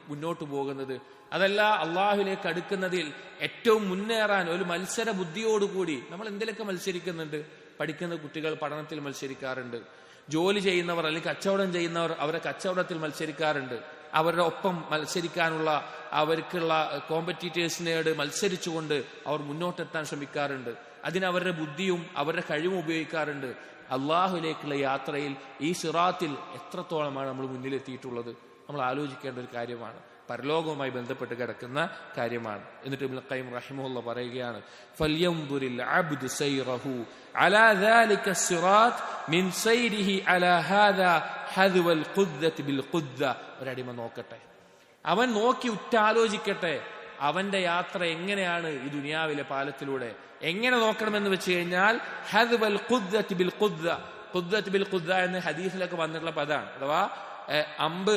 മുന്നോട്ട് പോകുന്നത്? അതല്ല അള്ളാഹുവിലേക്ക് അടുക്കുന്നതിൽ ഏറ്റവും മുന്നേറാൻ ഒരു മത്സര ബുദ്ധിയോടുകൂടി നമ്മൾ എന്തിലൊക്കെ മത്സരിക്കുന്നുണ്ട്? പഠിക്കുന്ന കുട്ടികൾ പഠനത്തിൽ മത്സരിക്കാറുണ്ട്, ജോലി ചെയ്യുന്നവർ അല്ലെങ്കിൽ കച്ചവടം ചെയ്യുന്നവർ അവരെ കച്ചവടത്തിൽ മത്സരിക്കാറുണ്ട്, അവരുടെ ഒപ്പം മത്സരിക്കാനുള്ള അവർക്കുള്ള കോമ്പറ്റീറ്റേഴ്സിനോട് മത്സരിച്ചുകൊണ്ട് അവർ മുന്നോട്ടെത്താൻ ശ്രമിക്കാറുണ്ട്. അതിനവരുടെ ബുദ്ധിയും അവരുടെ കഴിവും ഉപയോഗിക്കാറുണ്ട്. അള്ളാഹുലേക്കുള്ള യാത്രയിൽ ഈ സിറാത്തിൽ എത്രത്തോളമാണ് നമ്മൾ മുന്നിലെത്തിയിട്ടുള്ളത് നമ്മൾ ആലോചിക്കേണ്ട ഒരു കാര്യമാണ്. പരലോകവുമായി ബന്ധപ്പെട്ട് കിടക്കുന്ന കാര്യമാണ്. എന്നിട്ട് ഇബ്നുൽ ഖയ്യിം റഹിമഹുല്ലാഹ് പറയുകയാണ്, ഫൽയൻദുരിൽ അബ്ദു സൈറഹു അലാ ദാലിക സിറാത്ത് മിൻ സൈരിഹി അലാ ഹാദാ ഹദ്വൽ ഖുദ്ദതി ബിൽ ഖുദ്ദ. ഒരടിമ നോക്കട്ടെ, അവൻ നോക്കി ഉറ്റാലോചിക്കട്ടെ അവന്റെ യാത്ര എങ്ങനെയാണ് ഈ ദുനിയാവിലെ പാലത്തിലൂടെ. എങ്ങനെ നോക്കണമെന്ന് വെച്ച് കഴിഞ്ഞാൽ ഹദ്വൽ ഖുദ്ദതി ബിൽ ഖുദ്ദ. ഖുദ്ദതി ബിൽ ഖുദ്ദ എന്ന് ഹദീസിലൊക്കെ വന്നിട്ടുള്ള പദമാണ്. അഥവാ അമ്പ്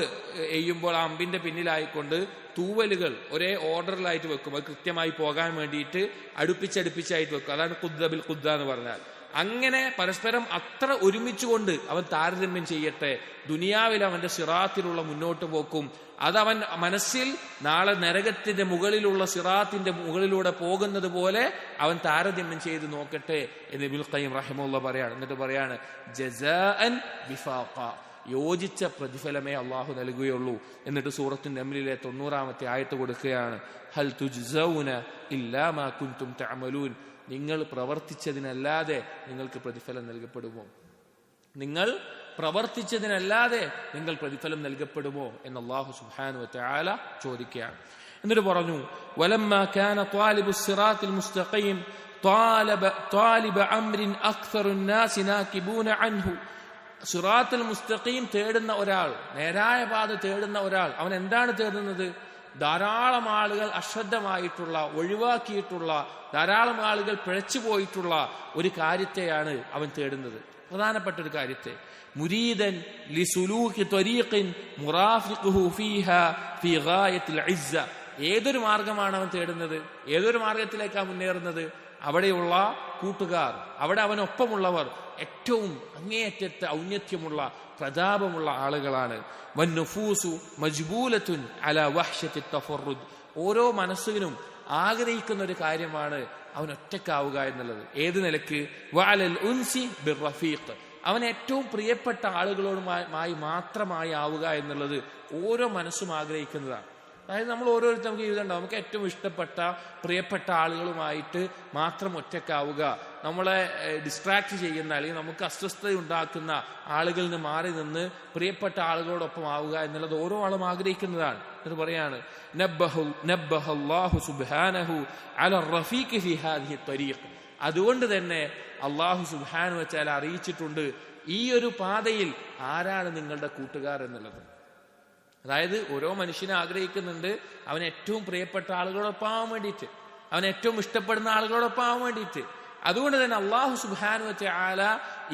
എയ്യുമ്പോൾ ആ അമ്പിന്റെ പിന്നിലായിക്കൊണ്ട് തൂവലുകൾ ഒരേ ഓർഡറിലായിട്ട് വെക്കും. അത് കൃത്യമായി പോകാൻ വേണ്ടിയിട്ട് അടുപ്പിച്ചടുപ്പിച്ചായിട്ട് വെക്കും. അതാണ് ഖുദ്ദ ബിൽ ഖുദ്ദ എന്ന് പറഞ്ഞാൽ. അങ്ങനെ പരസ്പരം അത്ര ഒരുമിച്ചുകൊണ്ട് അവൻ താരതമ്യം ചെയ്യട്ടെ. ദുനിയാവിൽ അവന്റെ സിറാത്തിലുള്ള മുന്നോട്ട് പോക്കും അതവൻ മനസ്സിൽ നാളെ നരകത്തിന്റെ മുകളിലുള്ള സിറാത്തിന്റെ മുകളിലൂടെ പോകുന്നത് പോലെ അവൻ താരതമ്യം ചെയ്ത് നോക്കട്ടെ എന്ന് ഇബ്നുൽ ഖയ്യിം റഹിമഹുല്ലാഹ് പറയാണ്. എന്നിട്ട് പറയാണ്, ജസാഅൻ വിഫാഖ, യോജിച്ച പ്രതിഫലമേ അള്ളാഹു നൽകുകയുള്ളൂ. എന്നിട്ട് സൂറത്തുൻ നംലിലെ 90-ാമത്തെ ആയത്ത് കൊടുക്കുകയാണ്, ഹൽ തുജ്സൗന ഇല്ലാ മാ കുൻതും തഅമലൂൻ. നിങ്ങൾ പ്രവർത്തിച്ചതിനല്ലാതെ നിങ്ങൾക്ക് പ്രതിഫലം നൽകപ്പെടുമോ? നിങ്ങൾ പ്രവർത്തിച്ചതിനല്ലാതെ നിങ്ങൾ പ്രതിഫലം നൽകപ്പെടുമോ എന്ന് അല്ലാഹു സുബ്ഹാനഹു വ തആല ചോദിക്കുകയാണ്. എന്നിട്ട് പറഞ്ഞു, വലമ്മാ കാന ത്വാലിബുസ് സിറാത്തിൽ മുസ്തഖീം ത്വാലിബ അംരിൻ അക്സറുൻ നാസി നാകിബൂന അൻഹു. സിറാത്തുൽ മുസ്തഖീം തേടുന്ന ഒരാൾ, നേരായ പാത തേടുന്ന ഒരാൾ, അവൻ എന്താണ് തേടുന്നത്? ധാരാളം ആളുകൾ അശ്രദ്ധമായിട്ടുള്ള, ഒഴിവാക്കിയിട്ടുള്ള, ധാരാളം ആളുകൾ പിഴച്ചു പോയിട്ടുള്ള ഒരു കാര്യത്തെയാണ് അവൻ തേടുന്നത്, പ്രധാനപ്പെട്ട ഒരു കാര്യത്തെ. മുരീദൻ ലിസുലൂഖി ത്വരീഖിൻ മുറാഫിഖുഹു ഫീഹാ ഫീ ഗായത്തിൽ ഇസ്സ. ഏതൊരു മാർഗമാണ് അവൻ തേടുന്നത്? ഏതൊരു മാർഗത്തിലേക്കാണ് മുന്നേറുന്നത്? അവിടെയുള്ള കൂട്ടുകാർ, അവിടെ അവനൊപ്പമുള്ളവർ ഏറ്റവും അങ്ങേയറ്റത്തെ ഔന്നത്യമുള്ള, പ്രതാപമുള്ള ആളുകളാണ്. വന്നുഫൂസു മജ്ബൂലത്തുൻ അലാ വഹ്ശത്തി തഫറുദ്. ഓരോ മനസ്സിനും ആഗ്രഹിക്കുന്ന ഒരു കാര്യമാണ് അവൻ ഒറ്റക്കാവുക എന്നുള്ളത്. ഏത് നിലക്ക്? വഅലൽ ഉൻസി ബിർറഫീഖ്. അവൻ ഏറ്റവും പ്രിയപ്പെട്ട ആളുകളോടുമായി മാത്രമായി ആവുക എന്നുള്ളത് ഓരോ മനസ്സും ആഗ്രഹിക്കുന്നതാണ്. അതായത് നമ്മൾ ഓരോരുത്തരും നമുക്ക് ജീവിതമുണ്ടാവും, നമുക്ക് ഏറ്റവും ഇഷ്ടപ്പെട്ട പ്രിയപ്പെട്ട ആളുകളുമായിട്ട് മാത്രം ഒറ്റക്കാവുക, നമ്മളെ ഡിസ്ട്രാക്ട് ചെയ്യുന്ന അല്ലെങ്കിൽ നമുക്ക് അസ്വസ്ഥത ഉണ്ടാക്കുന്ന ആളുകളിൽ നിന്ന് മാറി നിന്ന് പ്രിയപ്പെട്ട ആളുകളോടൊപ്പം ആവുക എന്നുള്ളത് ഓരോ ആളും ആഗ്രഹിക്കുന്നതാണ്. എന്ന് പറയാണ്, നബ്ബഹല്ലാഹു സുബ്ഹാനഹു അല റഫീഖി ഫി ഹാദിഹി ത്വരീഖ്. അതുകൊണ്ട് തന്നെ അല്ലാഹു സുബ്ഹാനഹു വ തആല അറിയിച്ചിട്ടുണ്ട് ഈ ഒരു പാതയിൽ ആരാണ് നിങ്ങളുടെ കൂട്ടുകാർ എന്നുള്ളത്. അതായത് ഓരോ മനുഷ്യനെ ആഗ്രഹിക്കുന്നുണ്ട് അവൻ ഏറ്റവും പ്രിയപ്പെട്ട ആളുകളോടൊപ്പം ആവാൻ വേണ്ടിയിട്ട്, അവൻ ഏറ്റവും ഇഷ്ടപ്പെടുന്ന ആളുകളോടൊപ്പം ആവാൻ വേണ്ടിയിട്ട്. അതുകൊണ്ട് തന്നെ അല്ലാഹു സുബ്ഹാനഹു വ തആല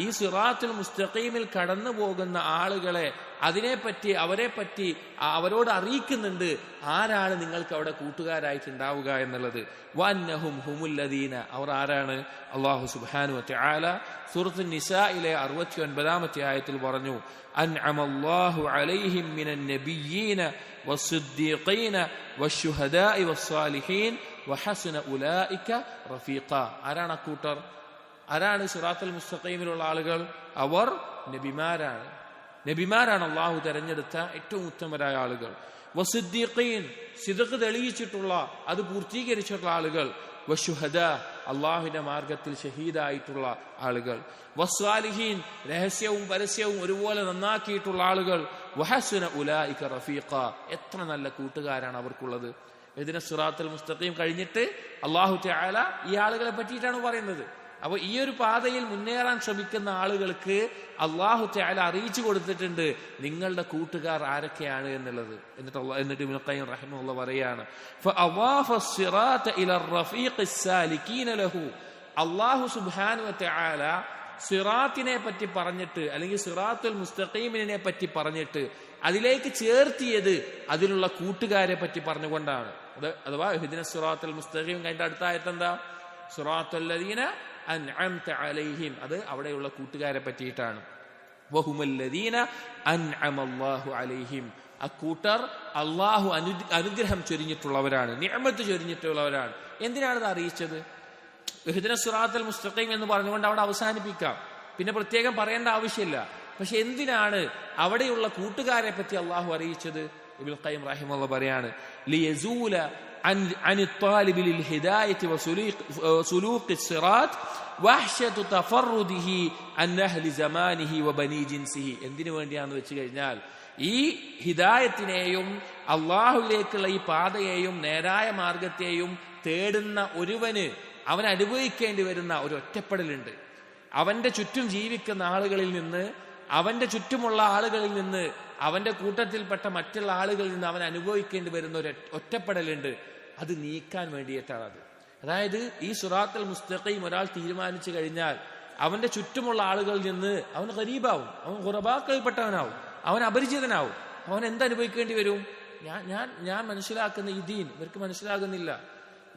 ഈ സിറാത്തുൽ മുസ്തഖീമിൽ കടന്നു പോകുന്ന ആളുകളെ അതിനെപ്പറ്റി അവരെപ്പറ്റി അവരോട് അറിയിക്കുന്നുണ്ട് ആരാണ് നിങ്ങൾക്ക് അവിടെ കൂട്ടുകാരായിട്ടുണ്ടാവുക എന്നുള്ളത്. വന്നഹും ഹുമുല്ലദീന, അവർ ആരാണ്? അല്ലാഹു സുബ്ഹാനഹു വ തആല സൂറത്തുൻ നിസായിലെ 69-ാമത്തെ ആയത്തിൽ പറഞ്ഞു, അൻഅമല്ലാഹു അലൈഹിം മിനൻ നബിയ്യീന വസ്സിദ്ദീഖീന വശുഹദാഇ വസ്സാലിഹീൻ വഹസന ഉലൈക റഫീഖ. ആരാണ് അക്കൂട്ടർ? ആരാണ് സിറാത്തുൽ മുസ്തഖീമിലുള്ള ആളുകൾ? അവർ നബിമാരാണ്. നബിമാരാണ് അള്ളാഹു തെരഞ്ഞെടുത്ത ഏറ്റവും ഉത്തമരായ ആളുകൾ. വസിദ്ദീഖീൻ, സിദ്ഖ് തെളിയിച്ചിട്ടുള്ള, അത് പൂർത്തീകരിച്ചിട്ടുള്ള ആളുകൾ. വശുഹദ, അള്ളാഹുവിന്റെ മാർഗത്തിൽ ഷഹീദായിട്ടുള്ള ആളുകൾ. വസ്സാലിഹീൻ, രഹസ്യവും പരസ്യവും ഒരുപോലെ നന്നാക്കിയിട്ടുള്ള ആളുകൾ. വഹസുന ഉലൈക റഫീഖ, എത്ര നല്ല കൂട്ടുകാരാണ് അവർക്കുള്ളത്. ഇതിനെ സിറാത്തുൽ മുസ്തഖീം കഴിഞ്ഞിട്ട് അല്ലാഹു തആല ഈ ആളുകളെ പറ്റിയിട്ടാണ് പറയുന്നത്. അപ്പൊ ഈ ഒരു പാതയിൽ മുന്നേറാൻ ശ്രമിക്കുന്ന ആളുകൾക്ക് അല്ലാഹു തആല അറിയിച്ചു കൊടുത്തിട്ടുണ്ട് നിങ്ങളുടെ കൂട്ടുകാർ ആരൊക്കെയാണ് എന്നുള്ളത്. എന്നിട്ട് ഇബ്നുൽ ഖയ്യിം റഹിമഹുല്ലാഹ് പറയാണ്, ഫഅവാഫ الصراط الى الرفيق السالكين له. അല്ലാഹു സുബ്ഹാനഹു വ തആല സിറാത്തിനെ പറ്റി പറഞ്ഞിട്ട് അല്ലെങ്കിൽ സിറാത്തുൽ മുസ്തഖീമിനെ പറ്റി പറഞ്ഞിട്ട് അതിലേക്ക് ചേർത്തിയത് അതിലുള്ള കൂട്ടുകാരെ പറ്റി പറഞ്ഞുകൊണ്ടാണ്. അഥവാ ഇഹ്ദിന സിറാത്തുൽ മുസ്തഖീം കഴിഞ്ഞ അടുത്ത ആയത്ത് എന്താ? സിറാത്തുൽ ലദീന അൻഅംത അലൈഹിം, അത് അവിടെയുള്ള കൂട്ടുകാരെ പറ്റിയിട്ടാണ്. വഹുമല്ലദീന അൻഅമല്ലാഹു അലൈഹിം, അക്കൂട്ടർ അല്ലാഹു അനുഗ്രഹം ചൊരിഞ്ഞിട്ടുള്ളവരാണ്, നിഅമത്ത് ചൊരിഞ്ഞിട്ടുള്ളവരാണ്. എന്തിനാണ് ഇത് അറിയിച്ചത്? ഇഹ്ദിന സിറാത്തുൽ മുസ്തഖീം എന്ന് പറഞ്ഞുകൊണ്ട് അവിടെ അവസാനിപ്പിക്കാം, പിന്നെ പ്രത്യേകം പറയേണ്ട ആവശ്യമില്ല. പക്ഷെ എന്തിനാണ് അവിടെയുള്ള കൂട്ടുകാരെ പറ്റി അള്ളാഹു അറിയിച്ചത്? ഇബ്നുൽ ഖയ്യിം റഹിമഹുല്ലാഹ് പറയാണ്, ലിയസൂല عن الطالب للهداية وسلوك الصراط وحشة تفرده عن أهل زمانه وبني جنسه. എന്തിനു വേണ്ടിയാണെന്ന് വെച്ച് കഴിഞ്ഞാൽ ഈ ഹിദായത്തിനെയും അള്ളാഹുവിലേക്കുള്ള ഈ പാതയെയും നേരായ മാർഗത്തെയും തേടുന്ന ഒരുവന് അവൻ അനുഭവിക്കേണ്ടി വരുന്ന ഒരു ഒറ്റപ്പെടലുണ്ട്. അവന്റെ ചുറ്റും ജീവിക്കുന്ന ആളുകളിൽ നിന്ന്, അവന്റെ ചുറ്റുമുള്ള ആളുകളിൽ നിന്ന്, അവന്റെ കൂട്ടത്തിൽപ്പെട്ട മറ്റുള്ള ആളുകളിൽ നിന്ന് അവൻ അനുഭവിക്കേണ്ടി വരുന്ന ഒരു ഒറ്റപ്പെടലുണ്ട്. അത് നീക്കാൻ വേണ്ടിയിട്ടാണ് അത്. അതായത് ഈ സിറാത്തുൽ മുസ്തഖീം ഒരാൾ തീരുമാനിച്ചു കഴിഞ്ഞാൽ അവന്റെ ചുറ്റുമുള്ള ആളുകളിൽ നിന്ന് അവൻ ഗരീബാവും, അവൻ ഖുറബാക്കളിൽപ്പെട്ടവനാവും, അവൻ അപരിചിതനാവും. അവൻ എന്തനുഭവിക്കേണ്ടി വരും? ഞാൻ മനസ്സിലാക്കുന്ന ഈ ദീൻ ഇവർക്ക് മനസ്സിലാകുന്നില്ല,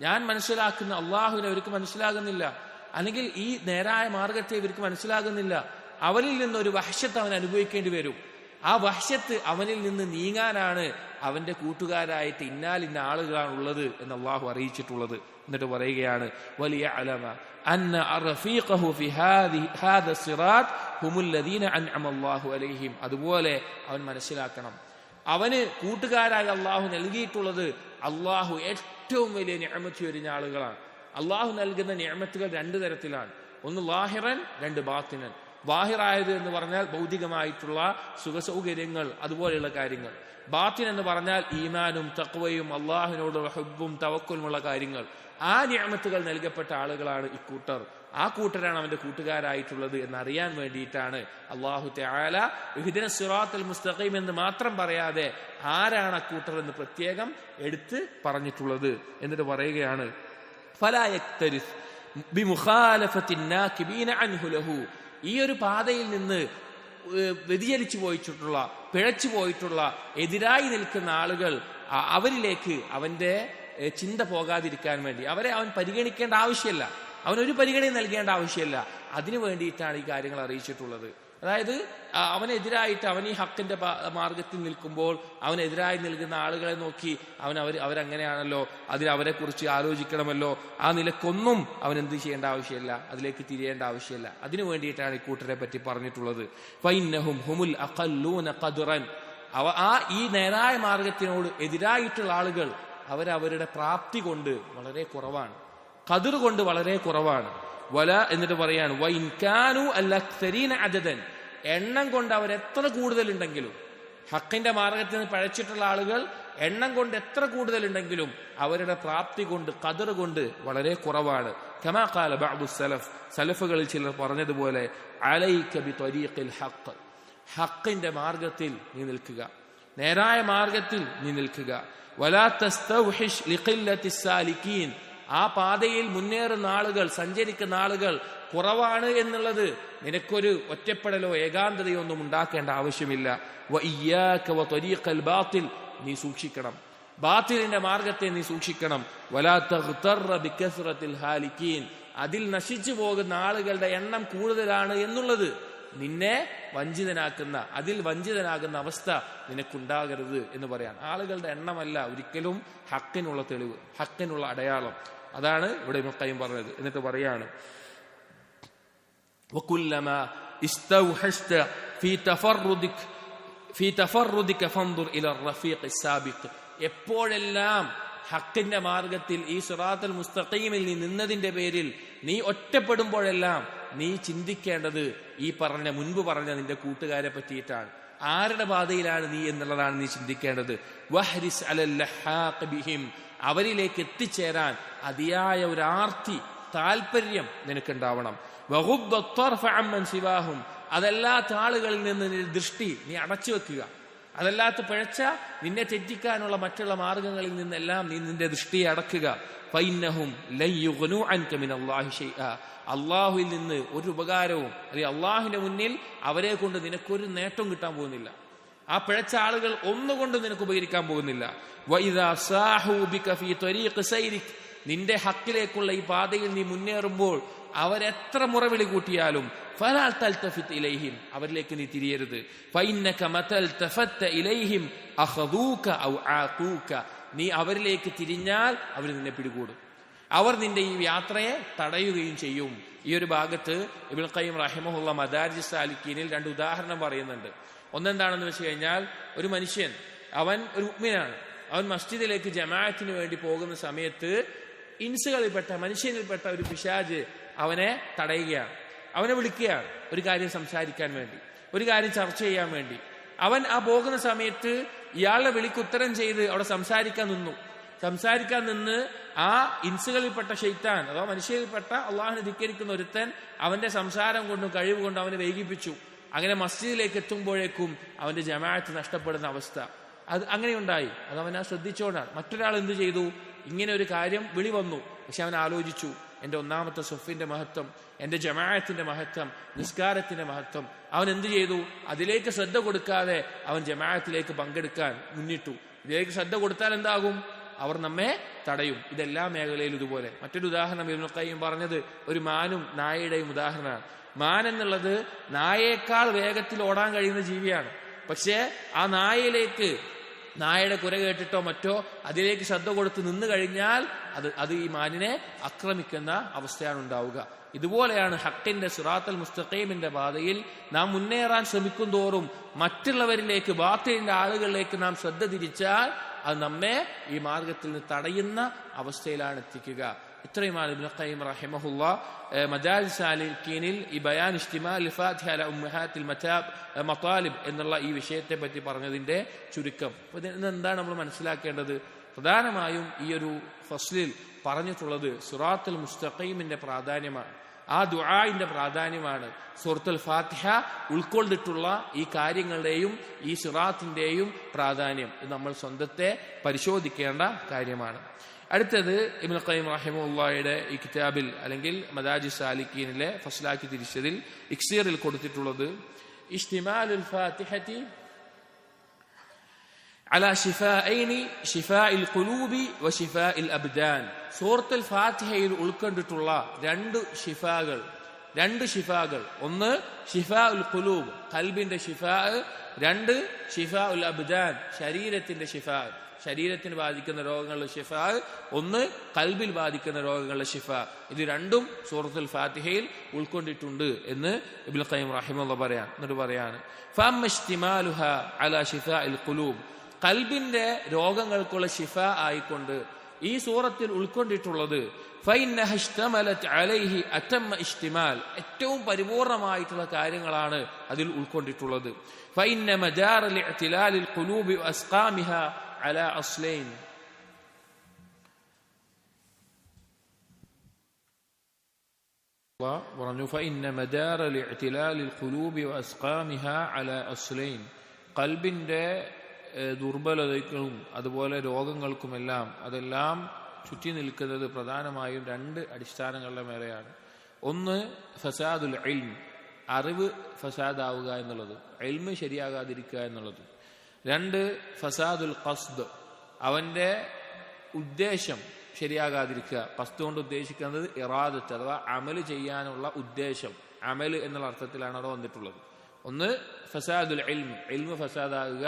ഞാൻ മനസ്സിലാക്കുന്ന അള്ളാഹുവിനെ ഇവർക്ക് മനസ്സിലാകുന്നില്ല, അല്ലെങ്കിൽ ഈ നേരായ മാർഗത്തെ ഇവർക്ക് മനസ്സിലാകുന്നില്ല. അവനിൽ നിന്നൊരു വഹ്ശത്ത് അവൻ അനുഭവിക്കേണ്ടി വരും. ആ വഹ്ശത്ത് അവനിൽ നിന്ന് നീങ്ങാനാണ് അവന്റെ കൂട്ടുകാരായിട്ട് ഇന്നാലിന്ന ആളുകളാണുള്ളത് എന്ന് അള്ളാഹു അറിയിച്ചിട്ടുള്ളത്. എന്നിട്ട് പറയുകയാണ് വലിയഅലമ അന്ന റഫീഖഹു ഫി ഹാദ സിറാത്ത് ഹുമുൽ ലദീന അൻഅമ അല്ലാഹു അലൈഹിം. അതുപോലെ അവൻ മനസ്സിലാക്കണം, അവന് കൂട്ടുകാരായി അള്ളാഹു നൽകിയിട്ടുള്ളത് അള്ളാഹു ഏറ്റവും വലിയ നിഅമത്ത് ചൊരിഞ്ഞ ആളുകളാണ്. അള്ളാഹു നൽകുന്ന നിഅമത്തുകൾ രണ്ട് തരത്തിലാണ്. ഒന്ന് ലാഹിറൻ, രണ്ട് ബാത്തിനൻ. വാഹിറായത് എന്ന് പറഞ്ഞാൽ ഭൗതികമായിട്ടുള്ള സുഖസൗകര്യങ്ങൾ, അതുപോലെയുള്ള കാര്യങ്ങൾ. ബാത്തിൻ എന്ന് പറഞ്ഞാൽ ഈമാനും തഖ്വയും അള്ളാഹുവിനോടുള്ള ഹുബ്ബും തവക്കുലുമുള്ള കാര്യങ്ങൾ. ആ നിഅമത്തുകൾ നൽകപ്പെട്ട ആളുകളാണ് ഇക്കൂട്ടർ. ആ കൂട്ടരാണ് അവന്റെ കൂട്ടുകാരായിട്ടുള്ളത് എന്നറിയാൻ വേണ്ടിയിട്ടാണ് അല്ലാഹു തആല ഇഹ്ദിന സിറാത്തുൽ മുസ്തഖീം എന്ന് മാത്രം പറയാതെ ആരാണ് അക്കൂട്ടർ എന്ന് പ്രത്യേകം എടുത്ത് പറഞ്ഞിട്ടുള്ളത്. എന്നിട്ട് പറയുകയാണ് ഫലാ യക്തരിസ് ബിമുഖാലഫത്തിൻ നാകിബീന അൻഹു ലഹു. ഈ ഒരു പാതയിൽ നിന്ന് വ്യതിചലിച്ചു പോയിട്ടുള്ള, പിഴച്ചു പോയിട്ടുള്ള, എതിരായി നിൽക്കുന്ന ആളുകൾ, അവരിലേക്ക് അവന്റെ ചിന്ത പോകാതിരിക്കാൻ വേണ്ടി അവരെ അവൻ പരിഗണിക്കേണ്ട ആവശ്യമില്ല, അവനൊരു പരിഗണന നൽകേണ്ട ആവശ്യമില്ല. അതിനു വേണ്ടിയിട്ടാണ് ഈ കാര്യങ്ങൾ അറിയിച്ചിട്ടുള്ളത്. അതായത് അവനെതിരായിട്ട്, അവൻ ഈ ഹക്കിന്റെ മാർഗത്തിൽ നിൽക്കുമ്പോൾ അവനെതിരായി നിൽക്കുന്ന ആളുകളെ നോക്കി അവരങ്ങനെയാണല്ലോ, അവരെ കുറിച്ച് ആലോചിക്കണമല്ലോ, ആ നിലക്കൊന്നും അവൻ എന്ത് ചെയ്യേണ്ട ആവശ്യമില്ല, അതിലേക്ക് തിരിയേണ്ട ആവശ്യമില്ല. അതിനു വേണ്ടിയിട്ടാണ് ഈ കൂട്ടരെ പറ്റി പറഞ്ഞിട്ടുള്ളത്. ഫൈന്നഹും ഹുമുൽ അഖല്ലൂന ഖദ്റൻ. ഈ നേരായ മാർഗത്തിനോട് എതിരായിട്ടുള്ള ആളുകൾ അവരവരുടെ പ്രാപ്തി കൊണ്ട് വളരെ കുറവാണ്, ഖദ്ർ കൊണ്ട് വളരെ കുറവാണ്. വല എന്നിട്ട് പറയാണ് വൈൻ കാനു അൽഅക്സരീന അദദൻ. എണ്ണം കൊണ്ട് അവരെത്ര കൂടുതലുണ്ടെങ്കിലും, ഹക്കിന്റെ മാർഗത്തിൽ നിന്ന് പഴച്ചിട്ടുള്ള ആളുകൾ എണ്ണം കൊണ്ട് എത്ര കൂടുതലുണ്ടെങ്കിലും അവരുടെ പ്രാപ്തി കൊണ്ട്, ഖദ്ർ കൊണ്ട് വളരെ കുറവാണ്. കമാ ഖാല ബഅദു സലഫ്. സലഫുകളിൽ ചിലർ പറഞ്ഞതുപോലെ അലൈക ബിത്വരീഖിൽ ഹഖ്. ഹക്കിന്റെ മാർഗത്തിൽ നീ നിൽക്കുക, നേരായ മാർഗത്തിൽ നീ നിൽക്കുക. വലാ തസ്തവഹിഷ് ലിഖില്ലത്തി സാലികീൻ. ആ പാതയിൽ മുന്നേറുന്ന ആളുകൾ, സഞ്ചരിക്കുന്ന ആളുകൾ കുറവാണ് എന്നുള്ളത് നിനക്കൊരു ഒറ്റപ്പെടലോ ഏകാന്തതയോ ഒന്നും ഉണ്ടാക്കേണ്ട ആവശ്യമില്ല. വഇയ്യാക വത്വരീഖൽ ബാത്തിൽ. നീ സൂക്ഷിക്കണം, ബാത്തിലിന്റെ മാർഗത്തെ നീ സൂക്ഷിക്കണം. വലാ തഗ്തറ ബികസ്റത്തിൽ ഹാലികീൻ. അതിൽ നശിച്ചു പോകുന്ന ആളുകളുടെ എണ്ണം കൂടുതലാണ് എന്നുള്ളത് നിന്നെ വഞ്ചിതനാക്കുന്ന, അതിൽ വഞ്ചിതനാകുന്ന അവസ്ഥ നിനക്കുണ്ടാകരുത് എന്ന് പറയാൻ. ആളുകളുടെ എണ്ണമല്ല ഒരിക്കലും ഹക്കിനുള്ള തെളിവ്, ഹക്കിനുള്ള അടയാളം. അതാണ് ഇവിടെ ഇബ്നു ഖയ്യിം പറഞ്ഞത്. എന്നിട്ട് പറയാണ് വകുല്ലമാ ഇസ്തൗഹസ്ത ഫീ തഫറുദിക ഫൻദുർ ഇല റഫീഖ് സാബിഖ്. എപ്പോഴെല്ലാം ഹക്കിന്റെ മാർഗത്തിൽ ഈ സിറാത്തുൽ മുസ്തഖീമിൽ നീ നിന്നതിന്റെ പേരിൽ നീ ഒറ്റപ്പെടുമ്പോഴെല്ലാം നീ ചിന്തിക്കേണ്ടത് ഈ മുൻപ് പറഞ്ഞ നിന്റെ കൂട്ടുകാരെ പറ്റിയിട്ടാണ്. ആരുടെ പാതയിലാണ് നീ എന്നുള്ളതാണ് നീ ചിന്തിക്കേണ്ടത്. വഹ്രിസ് അലൽ ലഹാഖ് ബിഹിം. അവരിലേക്ക് എത്തിച്ചേരാൻ അതിയായ ഒരു ആർത്തി, താല്പര്യം നിനക്കുണ്ടാവണം. വഗുദ്ദ ത്വർഫ അമ്മൻ സിവാഹും. അതല്ലാത്ത ആളുകളിൽ നിന്ന് ദൃഷ്ടി നീ അടച്ചു വെക്കുക. അതല്ലാത്ത പിഴച്ച, നിന്നെ തെറ്റിക്കാനുള്ള മറ്റുള്ള മാർഗങ്ങളിൽ നിന്നെല്ലാം നീ നിന്റെ ദൃഷ്ടിയെ അടക്കുക. ഫൈന്നഹും ലൻ യുഗ്നൂ അൻക മിനല്ലാഹി ശൈഅ. അള്ളാഹുവിൽ നിന്ന് ഒരു ഉപകാരവും, അല്ലെങ്കിൽ അള്ളാഹുവിന്റെ മുന്നിൽ അവരെ കൊണ്ട് നിനക്കൊരു നേട്ടം കിട്ടാൻ പോകുന്നില്ല. ആ പിഴച്ച ആളുകൾ ഒന്നുകൊണ്ട് നിനക്ക് ഉപകരിക്കാൻ പോകുന്നില്ല. വഇദാ സാഹൂ ബിക ഫീ ത്വരീഖ് സൈരിക്. നിന്റെ ഹക്കിലേക്കുള്ള ഈ പാതയിൽ നീ മുന്നേറുമ്പോൾ അവരെത്ര മുറവിളി കൂട്ടിയാലും ഫലാ തൽതഫിത് ഇലൈഹിം. അവരിലേക്ക് നീ തിരിയരുത്. ഫഇന്നക മതൽ തഫത്ത ഇലൈഹിം അഖദൂക ഔ ആഖൂക. നീ അവരിലേക്ക് തിരിഞ്ഞാൽ അവർ നിന്നെ പിടികൂടും, അവർ നിന്റെ ഈ യാത്രയെ തടയുകയും ചെയ്യും. ഈ ഒരു ഭാഗത്ത് ഇബ്നുൽ ഖയ്യിം റഹിമഹുള്ള മദാരിജ് സാലിക്കീനിൽ രണ്ട് ഉദാഹരണം പറയുന്നുണ്ട്. ഒന്നെന്താണെന്ന് വെച്ച് കഴിഞ്ഞാൽ, ഒരു മനുഷ്യൻ, അവൻ ഒരു മുഅ്മിനാണ്, അവൻ മസ്ജിദിലേക്ക് ജമാഅത്തിന് വേണ്ടി പോകുന്ന സമയത്ത് ഇൻസുകളിൽപ്പെട്ട മനുഷ്യനിൽപ്പെട്ട ഒരു പിശാച് അവനെ തടയുകയാണ്, അവനെ വിളിക്കുകയാണ് ഒരു കാര്യം സംസാരിക്കാൻ വേണ്ടി, ഒരു കാര്യം ചർച്ച ചെയ്യാൻ വേണ്ടി. അവൻ ആ പോകുന്ന സമയത്ത് ഇയാളുടെ വിളിക്ക് ഉത്തരം ചെയ്ത് അവിടെ സംസാരിക്കാൻ നിന്ന് ആ ഇൻസുകളിൽപ്പെട്ട ശൈത്താൻ അഥവാ മനുഷ്യരിൽപ്പെട്ട അള്ളാഹുവിനെ ധിക്കരിക്കുന്ന ഒരുത്തൻ അവന്റെ സംസാരം കൊണ്ടും കഴിവ് കൊണ്ടും അവനെ വൈകിപ്പിച്ചു. അങ്ങനെ മസ്ജിദിലേക്ക് എത്തുമ്പോഴേക്കും അവന്റെ ജമാഅത്ത് നഷ്ടപ്പെടുന്ന അവസ്ഥ അത് അങ്ങനെയുണ്ടായി. അത് അവൻ ശ്രദ്ധിച്ചോണ്ടാണ്. മറ്റൊരാൾ എന്ത് ചെയ്തു? ഇങ്ങനെ ഒരു കാര്യം വിളി വന്നു, പക്ഷെ അവൻ ആലോചിച്ചു, എന്റെ ഒന്നാമത്തെ സഫിന്റെ മഹത്വം, എന്റെ ജമാഅത്തിന്റെ മഹത്വം, നിസ്കാരത്തിന്റെ മഹത്വം. അവൻ എന്ത് ചെയ്തു? അതിലേക്ക് ശ്രദ്ധ കൊടുക്കാതെ അവൻ ജമാഅത്തിലേക്ക് പങ്കെടുക്കാൻ മുന്നിട്ടു. ഇതിലേക്ക് ശ്രദ്ധ കൊടുത്താൽ എന്താകും? അവർ നമ്മെ തടയും. ഇതെല്ലാ മേഖലയിലും ഇതുപോലെ. മറ്റൊരു ഉദാഹരണം ഇബ്നുൽ ഖയ്യിം പറഞ്ഞത് ഒരു മാനും നായയുടെയും ഉദാഹരണമാണ്. മാൻ എന്നുള്ളത് നായയേക്കാൾ വേഗത്തിൽ ഓടാൻ കഴിയുന്ന ജീവിയാണ്. പക്ഷേ ആ നായയുടെ കുര കേട്ടിട്ടോ മറ്റോ അതിലേക്ക് ശ്രദ്ധ കൊടുത്ത് നിന്ന് കഴിഞ്ഞാൽ അത് ഈ മാനിനെ ആക്രമിക്കുന്ന അവസ്ഥയാണ് ഉണ്ടാവുക. ഇതുപോലെയാണ് ഹക്കിന്റെ സിറാത്തുൽ മുസ്തഖീമിന്റെ പാതയിൽ നാം മുന്നേറാൻ ശ്രമിക്കും തോറും മറ്റുള്ളവരിലേക്ക്, ബാത്തിലിന്റെ ആളുകളിലേക്ക് നാം ശ്രദ്ധ തിരിച്ചാൽ അത് നമ്മെ ഈ മാർഗത്തിൽ നിന്ന് തടയുന്ന അവസ്ഥയിലാണ് എത്തിക്കുക. ഇത്രയുമാണ് ഇബ്നുൽ ഖയ്യിം റഹിമഹുല്ലാഹ് മദാരിസ് സാലിക്കീനിൽ ഈ ബയാൻ ഇജ്തിമാഉൽ ഫാത്തിഹ അലാ ഉമ്മഹാത്തിൽ മതാലിബ് എന്നുള്ള ഈ വിഷയത്തെ പറ്റി പറഞ്ഞതിന്റെ ചുരുക്കം. ഇന്ന് എന്താണ് നമ്മൾ മനസ്സിലാക്കേണ്ടത്? പ്രധാനമായും ഈ ഒരു ഫസ്ലിൽ പറഞ്ഞിട്ടുള്ളത് സിറാത്തുൽ മുസ്തഖീമിന്റെ പ്രാധാന്യമാണ്, ആ ദുആഇന്റെ പ്രാധാന്യമാണ്. സൂറത്തുൽ ഫാത്തിഹ ഉൾക്കൊണ്ടിട്ടുള്ള ഈ കാര്യങ്ങളുടെയും ഈ സിറാത്തിന്റെയും പ്രാധാന്യം ഇത് നമ്മൾ സ്വന്തത്തെ പരിശോധിക്കേണ്ട കാര്യമാണ്. അടുത്തത് ഇബ്നുൽ ഖയ്യിം റഹിമഹുല്ലാഹയുടെ ഈ കിതാബിൽ അല്ലെങ്കിൽ മദാരിസ് സാലിക്കീനിലെ ഫസ്ലാക്കി തിരിച്ചതിൽ ഇക്സീറിൽ കൊടുത്തിട്ടുള്ളത് ഇജ്തിമാഉൽ ഫാത്തിഹത്തി അലാ ശിഫാഇനി ശിഫാഇൽ ഖുലൂബി വശിഫാഇൽ അബ്ദാൻ. സൂറത്തുൽ ഫാത്തിഹയിൽ ഉൾക്കൊണ്ടിട്ടുള്ള രണ്ട് ഷിഫാകൾ, ഒന്ന് ഷിഫാഉൽ ഖുലൂബ് ഖൽബിന്റെ ഷിഫാ, രണ്ട് ഷിഫാഉൽ അബ്ദാൻ ശരീരത്തിന്റെ ഷിഫാ, ശരീരത്തിന് ബാധിക്കുന്ന രോഗങ്ങളുടെ ഷിഫാ, ഒന്ന് ഖൽബിൽ ബാധിക്കുന്ന രോഗങ്ങളുടെ ഷിഫാ. ഇത് രണ്ടും സൂറത്തുൽ ഫാത്തിഹയിൽ ഉൾക്കൊണ്ടിട്ടുണ്ട് എന്ന് ഇബ്നുൽ ഖയ്യിം റഹിമഹുല്ലാഹ് എന്നിട്ട് പറയാണ് ഫഅമ്മ ഇജ്തിമാലുഹാ അലാ ശിഫാഇൽ ഖുലൂബ്, ഖൽബിന്റെ രോഗങ്ങൾക്കുള്ള ഷിഫ ആയിക്കൊണ്ട് ഈ സൂറത്തിൽ ഉൾക്കൊണ്ടിട്ടുള്ളത് ഫഇന്നഹ ഇശ്തമലത് അലൈഹി അതമ്മ ഇശ്തിമാൽ, ഏറ്റവും പരിപൂർണമായിട്ടുള്ള കാര്യങ്ങളാണ് അതിൽ ഉൾക്കൊണ്ടിട്ടുള്ളത്. ഫഇന്ന മജാറൽ ഇഅ്തിലാലിൽ ഖുലൂബി വഅസ്ഖാമിഹാ അലാ അസ്ലൈൻ, പറഞ്ഞു ഫഇന്ന മജാറൽ ഇഅ്തിലാലിൽ ഖുലൂബി വഅസ്ഖാമിഹാ അലാ അസ്ലൈൻ, ഖൽബിന്റെ ദുർബലതയ്ക്കും അതുപോലെ രോഗങ്ങൾക്കുമെല്ലാം അതെല്ലാം ചുറ്റി നിൽക്കുന്നത് പ്രധാനമായും രണ്ട് അടിസ്ഥാനങ്ങളുടെ മേലെയാണ്. ഒന്ന് ഫസാദുൽ ഇൽം, അറിവ് ഫസാദാവുക എന്നുള്ളത്, ഇൽമ് ശരിയാകാതിരിക്കുക എന്നുള്ളത്. രണ്ട് ഫസാദുൽ ഖസ്ദ്, അവന്റെ ഉദ്ദേശം ശരിയാകാതിരിക്കുക. ഖസ്ദ് കൊണ്ട് ഉദ്ദേശിക്കുന്നത് ഇറാദത്ത് അഥവാ അമല് ചെയ്യാനുള്ള ഉദ്ദേശം, അമല് എന്നുള്ള അർത്ഥത്തിലാണ് അവിടെ വന്നിട്ടുള്ളത്. ഒന്ന് ഫസാദുൽ ഇൽമ് ഫസാദാകുക,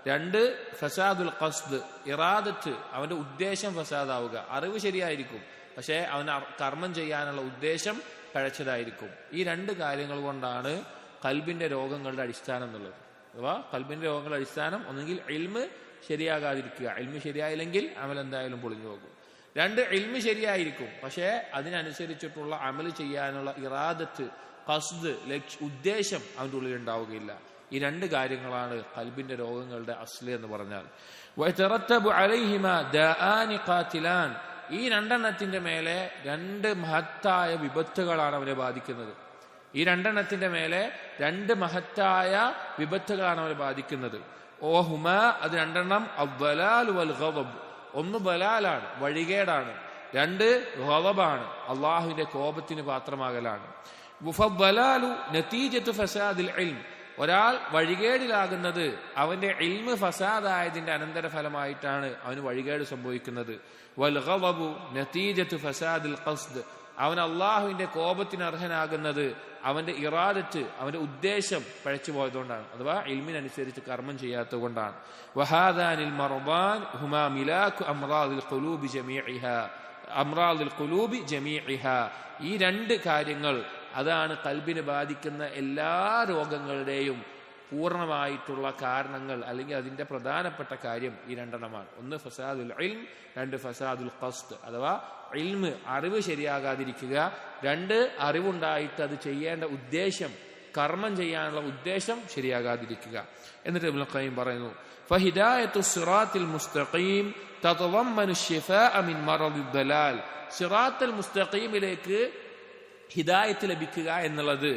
രണ്ട് ഫസാദുൽ ഖസ്ദ് ഇറാദത്ത്, അവന്റെ ഉദ്ദേശം ഫസാദാവുക. അറിവ് ശരിയായിരിക്കും, പക്ഷേ അവന് കർമ്മം ചെയ്യാനുള്ള ഉദ്ദേശം പഴച്ചതായിരിക്കും. ഈ രണ്ട് കാര്യങ്ങൾ കൊണ്ടാണ് ഖൽബിന്റെ രോഗങ്ങളുടെ അടിസ്ഥാനം എന്നുള്ളത്. അഥവാ ഖൽബിന്റെ രോഗങ്ങളുടെ അടിസ്ഥാനം ഒന്നെങ്കിൽ ഇൽമ് ശരിയാകാതിരിക്കുക, ഇൽമ് ശരിയായില്ലെങ്കിൽ അമൽ എന്തായാലും പൊളിഞ്ഞു പോകും. രണ്ട്, ഇൽമ് ശരിയായിരിക്കും, പക്ഷേ അതിനനുസരിച്ചിട്ടുള്ള അമൽ ചെയ്യാനുള്ള ഇറാദത്ത്, ഖസ്ദ്, ഉദ്ദേശം അവന്റെ ഉള്ളിൽ ഉണ്ടാവുകയില്ല. ഈ രണ്ട് കാര്യങ്ങളാണ് ഖൽബിന്റെ രോഗങ്ങളുടെ അസ്ല് എന്ന് പറഞ്ഞാൽ. വയതറത്തബു അലൈഹിമാ ദാആനി ഖാതിലാൻ, ഈ രണ്ടെണ്ണത്തിന്റെ മേലെ രണ്ട് മഹത്തായ വിപത്തുകളാണ് അവനെ ബാധിക്കുന്നത്. ഈ രണ്ടെണ്ണത്തിന്റെ മേലെ രണ്ട് മഹത്തായ വിപത്തുകളാണ് അവനെ ബാധിക്കുന്നത്. ഓഹുമാ, അത് രണ്ടെണ്ണം അവ്വലാൽ വൽ ഗളബ്, ഒന്ന് ബലാലാണ്, വഴികേടാണ്. രണ്ട് ഗളബാണ്, അള്ളാഹുവിന്റെ കോപത്തിന് പാത്രമാകലാണ്. വഫദ്ദലാലു നതീജത്തു ഫസാദിൽ ഇൽം, ഒരാൾ വഴികേടിലാകുന്നത് അവന്റെ ഇൽമ് ഫസാദായതിന്റെ അനന്തരഫലമായിട്ടാണ് അവന് വഴികേട് സംഭവിക്കുന്നത്. വൽ ഗളബു നതീജത്തു ഫസാദിൽ ഖസ്ദ്, അവൻ അള്ളാഹുവിന്റെ കോപത്തിന് അർഹനാകുന്നത് അവന്റെ ഇറാദത്ത്, അവന്റെ ഉദ്ദേശം പഴച്ചു പോയതുകൊണ്ടാണ്, അഥവാ ഇൽമിനനുസരിച്ച് കർമ്മം ചെയ്യാത്തത് കൊണ്ടാണ്. വഹാദാനിൽ മർദാൻ ഹുമാ മിലാഖു അംറാദിൽ ഖുലൂബി ജമീഇഹാ, ഈ രണ്ട് കാര്യങ്ങൾ അതാണ് ഖൽബിനെ ബാധിക്കുന്ന എല്ലാ രോഗങ്ങളുടെയും പൂർണ്ണമായിട്ടുള്ള കാരണങ്ങൾ അല്ലെങ്കിൽ അതിന്റെ പ്രധാനപ്പെട്ട കാര്യം ഈ രണ്ടെണ്ണമാണ്. ഒന്ന് ഫസാദുൽ ഇൽം, രണ്ട് ഫസാദുൽ ഖസ്ദ് അഥവാ ഇൽമ് അറിവ് ശരിയാകാതിരിക്കുക, രണ്ട് അറിവുണ്ടായിട്ട് അത് ചെയ്യേണ്ട ഉദ്ദേശം കർമ്മം ചെയ്യാനുള്ള ഉദ്ദേശം ശരിയാകാതിരിക്കുക. എന്നിട്ട് ഇബ്നുൽ ഖയ്യിം പറയുന്നു ഫഹിദായത്തു സിറാത്തിൽ മുസ്തഖീം തതളമ്മനു ശിഫാഅ മിൻ മറദിദ് ദലാൽ. സിറാത്തുൽ മുസ്തഖീമിലേക്ക് ഹിദായത്ത് ലഭിക്കുക എന്നുള്ളത്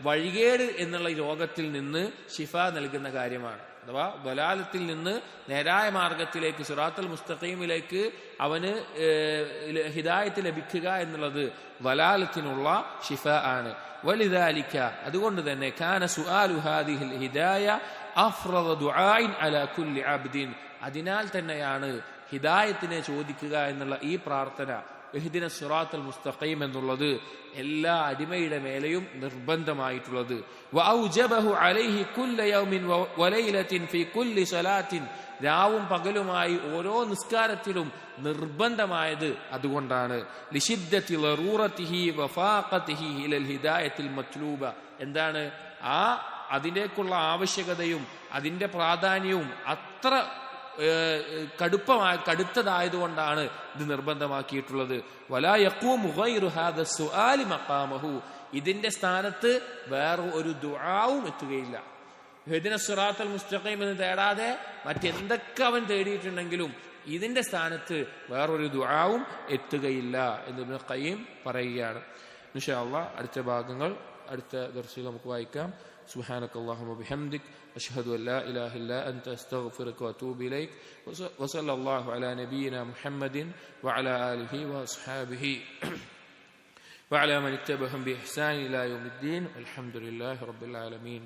വഴികേട് എന്നുള്ള രോഗത്തിൽ നിന്ന് ശിഫ നൽകുന്ന കാര്യമാണ്. അഥവാ ദലാലത്തിൽ നിന്ന് നേരായ മാർഗത്തിലേക്ക് സിറാത്തുൽ മുസ്തഖീമിലേക്ക് അവന് ഹിദായത്ത് ലഭിക്കുക എന്നുള്ളത് ദലാലത്തിനുള്ള ശിഫ ആണ്. വലിദാലിക അതുകൊണ്ട് തന്നെ കാന സുആലു ഹാദിഹിൽ ഹിദായ അഫ്റദ ദുആഇൻ അലാ കുല്ലി അബ്ദിൻ. അതിനാൽ തന്നെയാണ് ഹിദായത്തിനെ ചോദിക്കുക എന്നുള്ള ഈ പ്രാർത്ഥന ഇഹ്ദിന സിറാത്തുൽ മുസ്തഖീം എന്നുള്ളത് എല്ലാ അടിമയുടെ മേലെയും നിർബന്ധമായിട്ടുള്ളത്. വഔജബഹു അലൈഹി കുല്ല യൗമിൻ വലൈലത്തിൻ ഫീ കുല്ലി സലാത്തിൻ. രാവും പകലുമായി ഓരോ നിസ്കാരത്തിലും നിർബന്ധമായത് അതുകൊണ്ടാണ്. ലിശിദ്ദത്തി ലറൂറതിഹി വഫാഖതിഹി ഇലൽ ഹിദായത്തിൽ മത്ലൂബ. എന്താണ് അതിലേക്കുള്ള ആവശ്യകതയും അതിന്റെ പ്രാധാന്യവും അത്ര കടുത്തതായതുകൊണ്ടാണ് ഇത് നിർബന്ധമാക്കിയിട്ടുള്ളത്. വലാ യഖൂമു ഗൈറു ഹാദ സുആലി മഖാമഹു. ഇതിന്റെ സ്ഥാനത്ത് വേറെ ഒരു ദുആവും എത്തുകയില്ല. ഇഹ്ദിന സിറാത്തുൽ മുസ്തഖീം എന്ന് തേടാതെ മറ്റെന്തൊക്കെ അവൻ തേടിയിട്ടുണ്ടെങ്കിലും ഇതിന്റെ സ്ഥാനത്ത് വേറൊരു ദുആവും എത്തുകയില്ല എന്ന് ഇബ്നുൽ ഖയ്യിം പറയുകയാണ്. ഇൻഷാ അല്ലാഹ് അടുത്ത ഭാഗങ്ങൾ അടുത്ത ദർസിൽ നമുക്ക് വായിക്കാം. സുബ്ഹാനകല്ലാഹുമ്മ വബിഹംദിക് അഷ്ഹദു അൻ ലാ ഇലാഹ ഇല്ലാ അൻത അസ്തഗ്ഫിറുക വഅതൂബു ഇലൈക് വസല്ലല്ലാഹു അലാ നബിയിനാ മുഹമ്മദിൻ വഅലാ ആലിഹി വഅസ്ഹാബിഹി വഅലാ മൻ ഇത്തബഅഹും ബിഇഹ്സാൻ ഇലാ യൗമിദ്ദീൻ. അൽഹംദുലില്ലാഹി റബ്ബിൽ ആലമീൻ.